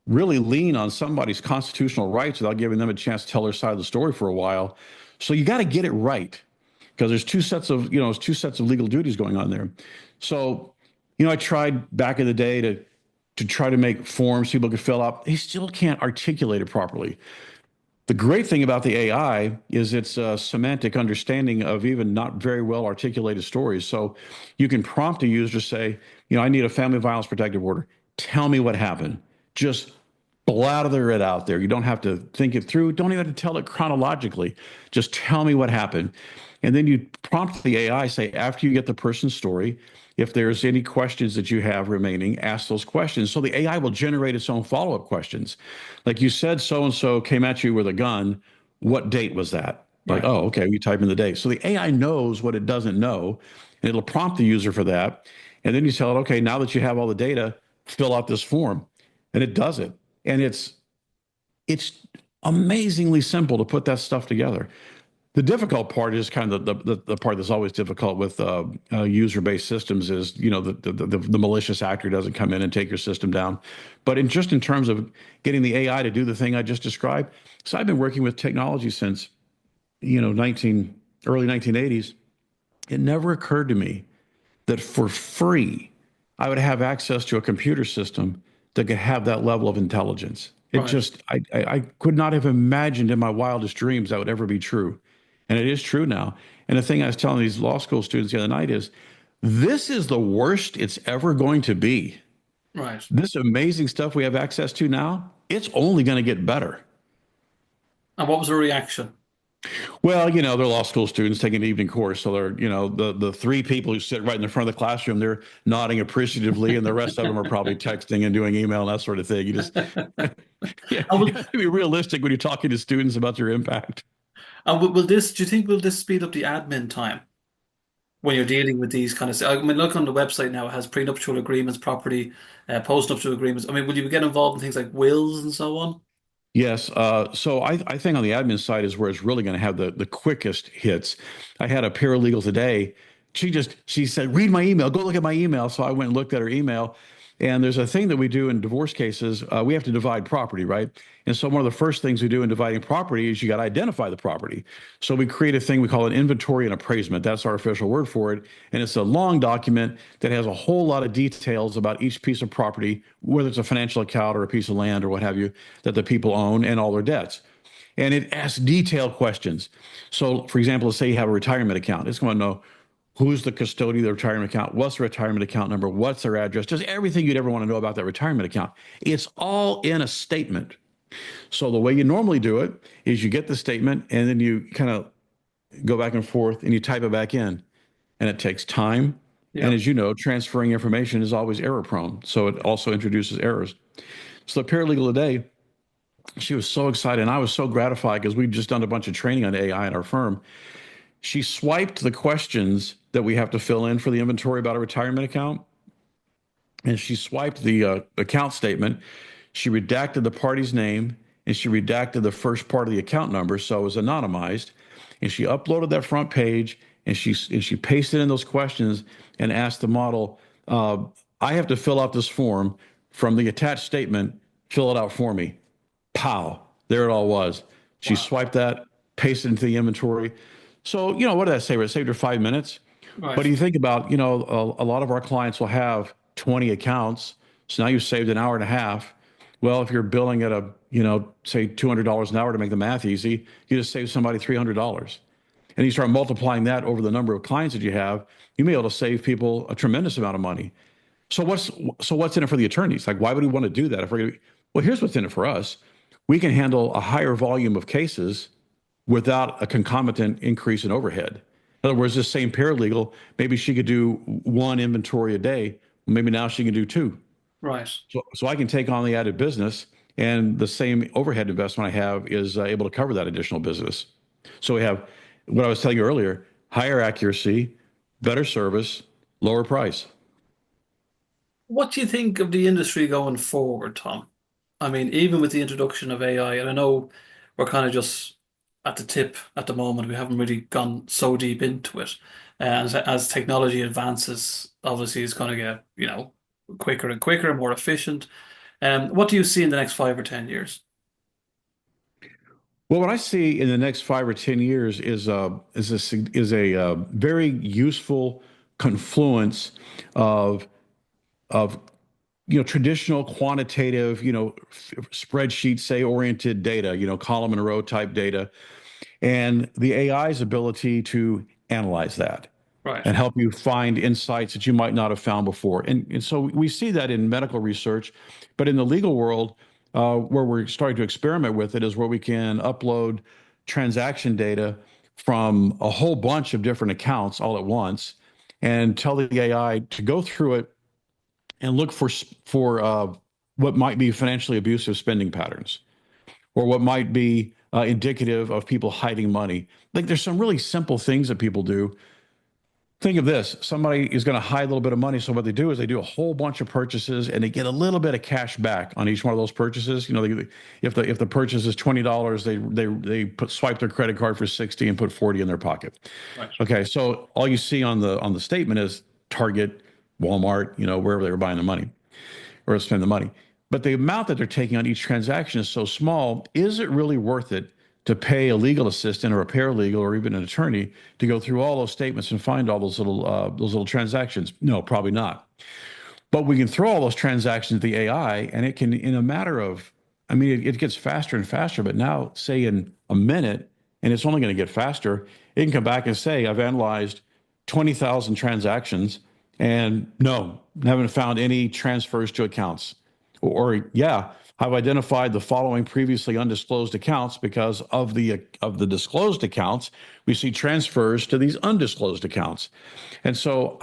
S2: really lean on somebody's constitutional rights without giving them a chance to tell their side of the story for a while. So you got to get it right because there's two sets of legal duties going on there. So, I tried back in the day to try to make forms people could fill out. They still can't articulate it properly. The great thing about the AI is its semantic understanding of even not very well articulated stories. So you can prompt a user to say, I need a family violence protective order. Tell me what happened. Just blather it out there. You don't have to think it through. Don't even have to tell it chronologically. Just tell me what happened. And then you prompt the AI, say, after you get the person's story, if there's any questions that you have remaining, ask those questions. So the AI will generate its own follow-up questions. Like you said, so and so came at you with a gun. What date was that? Like,
S1: Right.
S2: oh, okay, you type in the date. So the AI knows what it doesn't know, and it'll prompt the user for that. And then you tell it, okay, now that you have all the data, fill out this form. And it does it. And it's amazingly simple to put that stuff together. The difficult part is kind of the part that's always difficult with user-based systems is, the malicious actor doesn't come in and take your system down. But just in terms of getting the AI to do the thing I just described, so I've been working with technology since, early 1980s. It never occurred to me that for free, I would have access to a computer system that could have that level of intelligence.
S1: Right.
S2: I could not have imagined in my wildest dreams that would ever be true. And it is true now. And the thing I was telling these law school students the other night is this is the worst it's ever going to be.
S1: Right.
S2: This amazing stuff we have access to now, it's only going to get better.
S1: And what was the reaction?
S2: Well, they're law school students taking an evening course. So they're, the three people who sit right in the front of the classroom, they're nodding appreciatively, and the rest of them are probably texting and doing email and that sort of thing. Yeah,
S1: And
S2: you have to be realistic when you're talking to students about your impact.
S1: will this, do you think, will this speed up the admin time when you're dealing with these kind of, I mean, look on the website now, it has prenuptial agreements, property, postnuptial agreements. I mean, will you get involved in things like wills and so on?
S2: Yes. So I think on the admin side is where it's really going to have the quickest hits. I had a paralegal today. She said, read my email, go look at my email. So I went and looked at her email. And there's a thing that we do in divorce cases. We have to divide property, right? And so one of the first things we do in dividing property is you got to identify the property. So we create a thing we call an inventory and appraisement. That's our official word for it. And it's a long document that has a whole lot of details about each piece of property, whether it's a financial account or a piece of land or what have you, that the people own and all their debts. And it asks detailed questions. So, for example, let's say you have a retirement account. It's going to know who's the custodian of the retirement account, what's the retirement account number, what's their address, just everything you'd ever want to know about that retirement account. It's all in a statement. So the way you normally do it is you get the statement and then you kind of go back and forth and you type it back in. And it takes time. And
S1: Yeah.
S2: as you know, transferring information is always error prone. So it also introduces errors. So the paralegal today, she was so excited and I was so gratified because we'd just done a bunch of training on AI in our firm. She swiped the questions that we have to fill in for the inventory about a retirement account, and she swiped the account statement. She redacted the party's name, and she redacted the first part of the account number, so it was anonymized. And she uploaded that front page, and she pasted in those questions and asked the model, "I have to fill out this form from the attached statement. Fill it out for me." Pow! There it all was. She
S1: Wow.
S2: swiped that, pasted it into the inventory. So, what did that save her? It saved her 5 minutes. But
S1: Right.
S2: you think about, a lot of our clients will have 20 accounts. So now you've saved an hour and a half. Well, if you're billing at say $200 an hour to make the math easy, you just save somebody $300. And you start multiplying that over the number of clients that you have, you may be able to save people a tremendous amount of money. So what's in it for the attorneys? Like, why would we want to do that? Well, here's what's in it for us. We can handle a higher volume of cases without a concomitant increase in overhead. In other words, this same paralegal, maybe she could do one inventory a day. Maybe now she can do two.
S1: Right.
S2: So I can take on the added business, and the same overhead investment I have is able to cover that additional business. So we have what I was telling you earlier: higher accuracy, better service, lower price.
S1: What do you think of the industry going forward, Tom? I mean, even with the introduction of AI, and I know we're kind of just at the tip at the moment, we haven't really gone so deep into it. And as technology advances, obviously it's going to get, quicker and quicker and more efficient. What do you see in the next 5 or 10 years?
S2: Well, what I see in the next 5 or 10 years is a very useful confluence of of traditional quantitative spreadsheet say oriented data, column and row type data, and the AI's ability to analyze that
S1: Right.
S2: and help you find insights that you might not have found before. And so we see that in medical research, but in the legal world, where we're starting to experiment with it is where we can upload transaction data from a whole bunch of different accounts all at once and tell the AI to go through it and look for what might be financially abusive spending patterns or what might be indicative of people hiding money. Like there's some really simple things that people do. Think of this. Somebody is going to hide a little bit of money. So what they do is they do a whole bunch of purchases and they get a little bit of cash back on each one of those purchases. If the purchase is $20, they swipe their credit card for 60 and put 40 in their pocket.
S1: Right.
S2: Okay, so all you see on the statement is Target, Walmart, wherever they were buying the money or spend the money. But the amount that they're taking on each transaction is so small. Is it really worth it to pay a legal assistant or a paralegal or even an attorney to go through all those statements and find all those little transactions? No, probably not. But we can throw all those transactions at the AI, and it can, in a matter of, I mean, it gets faster and faster. But now, say in a minute, and it's only going to get faster, it can come back and say, I've analyzed 20,000 transactions, and no, haven't found any transfers to accounts. Or yeah, I've identified the following previously undisclosed accounts because of the disclosed accounts, we see transfers to these undisclosed accounts. And so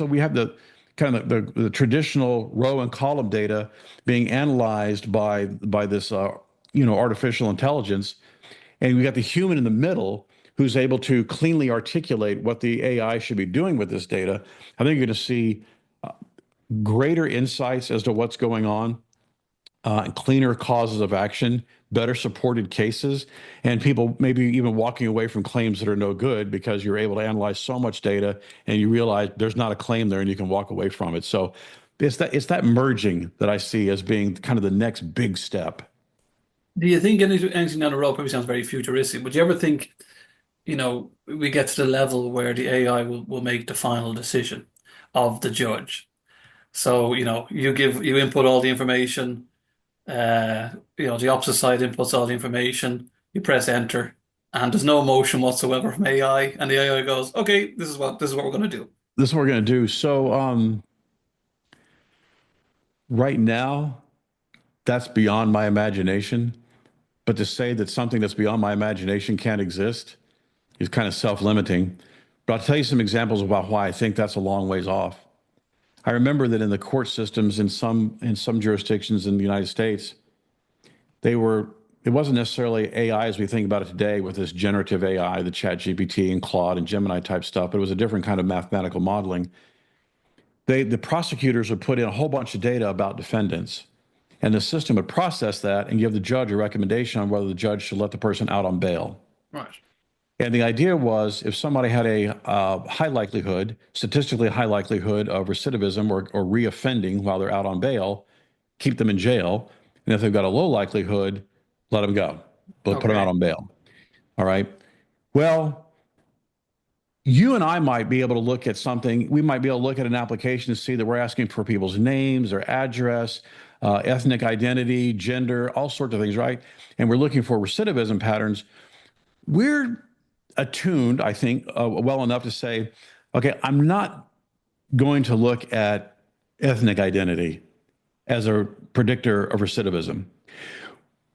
S2: we have the kind of the traditional row and column data being analyzed by this artificial intelligence, and we got the human in the middle who's able to cleanly articulate what the AI should be doing with this data. I think you're going to see greater insights as to what's going on, cleaner causes of action, better supported cases, and people maybe even walking away from claims that are no good because you're able to analyze so much data and you realize there's not a claim there and you can walk away from it. So it's that merging that I see as being kind of the next big step.
S1: Do you think anything down the road probably sounds very futuristic? Would you ever think, we get to the level where the AI will make the final decision of the judge? So, you input all the information, the opposite side inputs all the information, you press enter, and there's no emotion whatsoever from AI, and the AI goes, okay, this is what we're gonna do.
S2: This is what we're going to do. So right now, that's beyond my imagination. But to say that something that's beyond my imagination can't exist is kind of self-limiting. But I'll tell you some examples about why I think that's a long ways off. I remember that in the court systems in some jurisdictions in the United States, it wasn't necessarily AI as we think about it today with this generative AI, the Chat GPT and Claude and Gemini type stuff, but it was a different kind of mathematical modeling. The prosecutors would put in a whole bunch of data about defendants, and the system would process that and give the judge a recommendation on whether the judge should let the person out on bail.
S1: Right.
S2: And the idea was if somebody had a high likelihood, statistically high likelihood of recidivism or reoffending while they're out on bail, keep them in jail. And if they've got a low likelihood, let them go, but put them out
S1: Okay.
S2: on bail. All right. Well, you and I might be able to look at something. We might be able to look at an application to see that we're asking for people's names, their address, ethnic identity, gender, all sorts of things, right? And we're looking for recidivism patterns. We're attuned, I think, well enough to say, okay, I'm not going to look at ethnic identity as a predictor of recidivism.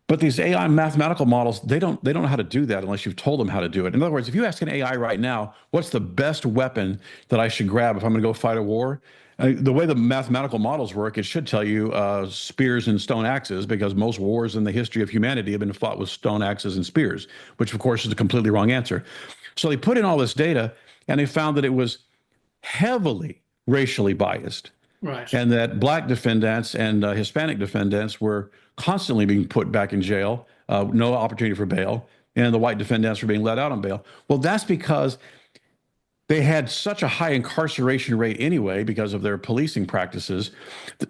S2: But these AI mathematical models, they don't know how to do that unless you've told them how to do it. In other words, if you ask an AI right now, what's the best weapon that I should grab if I'm going to go fight a war? The way the mathematical models work, it should tell you spears and stone axes, because most wars in the history of humanity have been fought with stone axes and spears, which of course is a completely wrong answer. So they put in all this data and they found that it was heavily racially biased,
S1: Right.
S2: and that black defendants and Hispanic defendants were constantly being put back in jail, no opportunity for bail, and the white defendants were being let out on bail. Well, that's because they had such a high incarceration rate anyway because of their policing practices.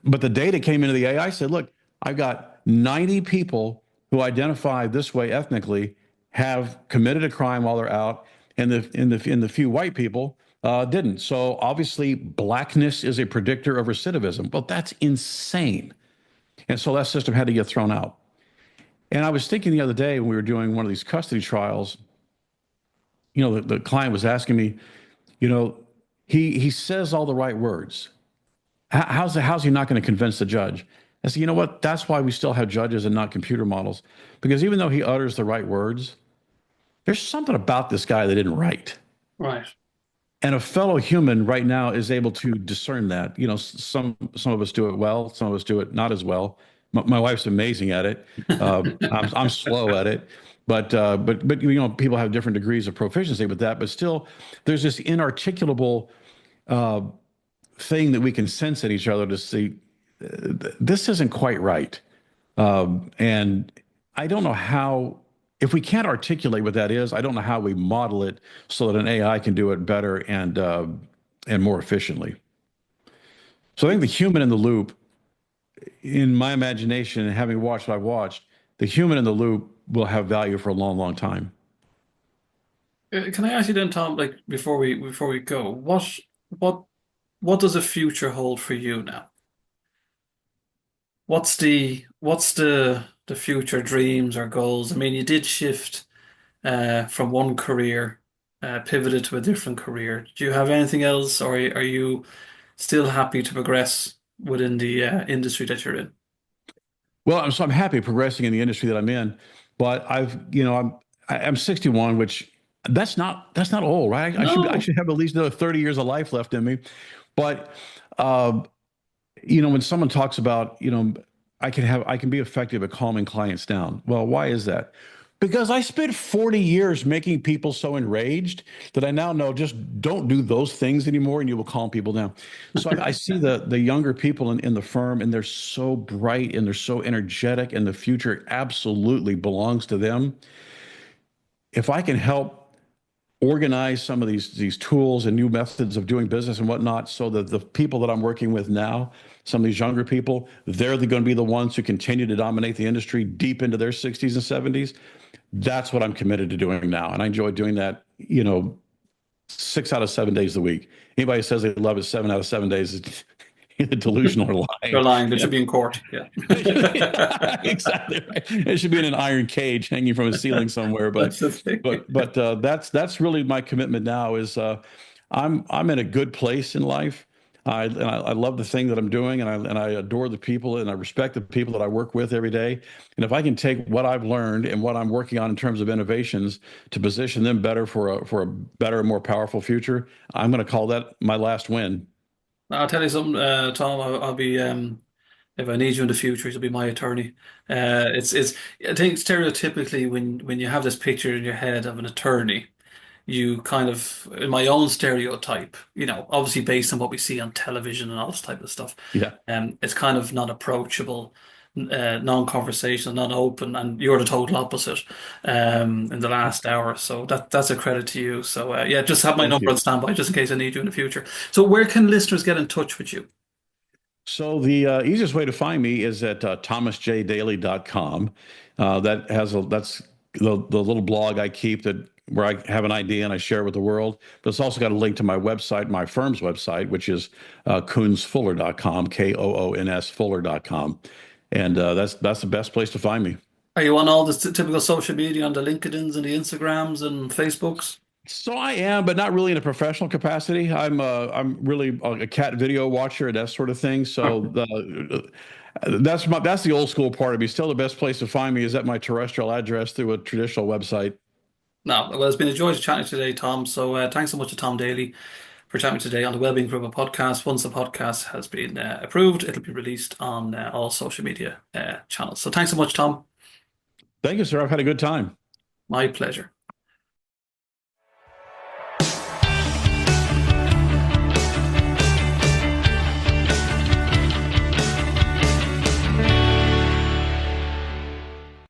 S2: But the data came into the AI said, look, I've got 90 people who identify this way ethnically have committed a crime while they're out, and the few white people didn't. So obviously, blackness is a predictor of recidivism. Well, that's insane. And so that system had to get thrown out. And I was thinking the other day when we were doing one of these custody trials, the client was asking me, you know, he says all the right words. How's he not going to convince the judge? I said, you know what? That's why we still have judges and not computer models. Because even though he utters the right words, there's something about this guy that didn't write.
S1: Right.
S2: And a fellow human right now is able to discern that. Some of us do it well, some of us do it not as well. My wife's amazing at it. I'm slow at it, but people have different degrees of proficiency with that. But still, there's this inarticulable uh, thing that we can sense in each other to see this isn't quite right. And I don't know how, if we can't articulate what that is, I don't know how we model it so that an AI can do it better and more efficiently. So I think the human in the loop, in my imagination, and having watched what I've watched, the human in the loop will have value for a long, long time.
S1: Can I ask you then, Tom, like before we go, what what does the future hold for you now? What's the future dreams or goals? I mean, you did shift from one career, pivoted to a different career. Do you have anything else, or are you still happy to progress within the industry that you're in?
S2: Well, I'm happy progressing in the industry that I'm in, but I'm 61, which that's not old, right? I
S1: No.
S2: should have at least another 30 years of life left in me. But uh, when someone talks about, I can be effective at calming clients down. Well, why is that? Because I spent 40 years making people so enraged that I now know just don't do those things anymore and you will calm people down. So I see the younger people in the firm, and they're so bright and they're so energetic, and the future absolutely belongs to them. If I can help organize some of these tools and new methods of doing business and whatnot so that the people that I'm working with now, some of these younger people, they're going to be the ones who continue to dominate the industry deep into their 60s and 70s. That's what I'm committed to doing now. And I enjoy doing that, 6 out of 7 days a week. Anybody who says they love it 7 out of 7 days is either delusional or
S1: They're
S2: lying.
S1: lying. They
S2: Yeah.
S1: should be in court. Yeah.
S2: Exactly right. It should be in an iron cage hanging from a ceiling somewhere. But
S1: That's the thing.
S2: that's really my commitment now. Is I'm in a good place in life. I love the thing that I'm doing, and I adore the people, and I respect the people that I work with every day. And if I can take what I've learned and what I'm working on in terms of innovations to position them better for a better, more powerful future, I'm going to call that my last win.
S1: I'll tell you something, Tom. I'll be if I need you in the future, you'll be my attorney. It's I think stereotypically when you have this picture in your head of an attorney, you kind of, in my own stereotype, obviously based on what we see on television and all this type of stuff,
S2: Yeah.
S1: it's kind of not approachable, non-conversational, non-open, and you're the total opposite in the last hour. So that's a credit to you. So yeah, just have my
S2: Thank
S1: number
S2: you.
S1: on standby just in case I need you in the future. So where can listeners get in touch with you?
S2: So the easiest way to find me is at thomasjdaily.com. That's the little blog I keep that where I have an idea and I share it with the world. But it's also got a link to my website, my firm's website, which is koonsfuller.com, Koons fuller.com. And that's the best place to find me.
S1: Are you on all the typical social media, on the LinkedIn's and the Instagrams and Facebooks?
S2: So I am, but not really in a professional capacity. I'm really a cat video watcher and that sort of thing. So that's the old school part of me. Still, the best place to find me is at my terrestrial address through a traditional website.
S1: No, well, it's been a joy to chat to you today, Tom. So thanks so much to Tom Daly for chatting today on the Wellbeing Group podcast. Once the podcast has been approved, it'll be released on all social media channels. So thanks so much, Tom.
S2: Thank you, sir. I've had a good time.
S1: My pleasure.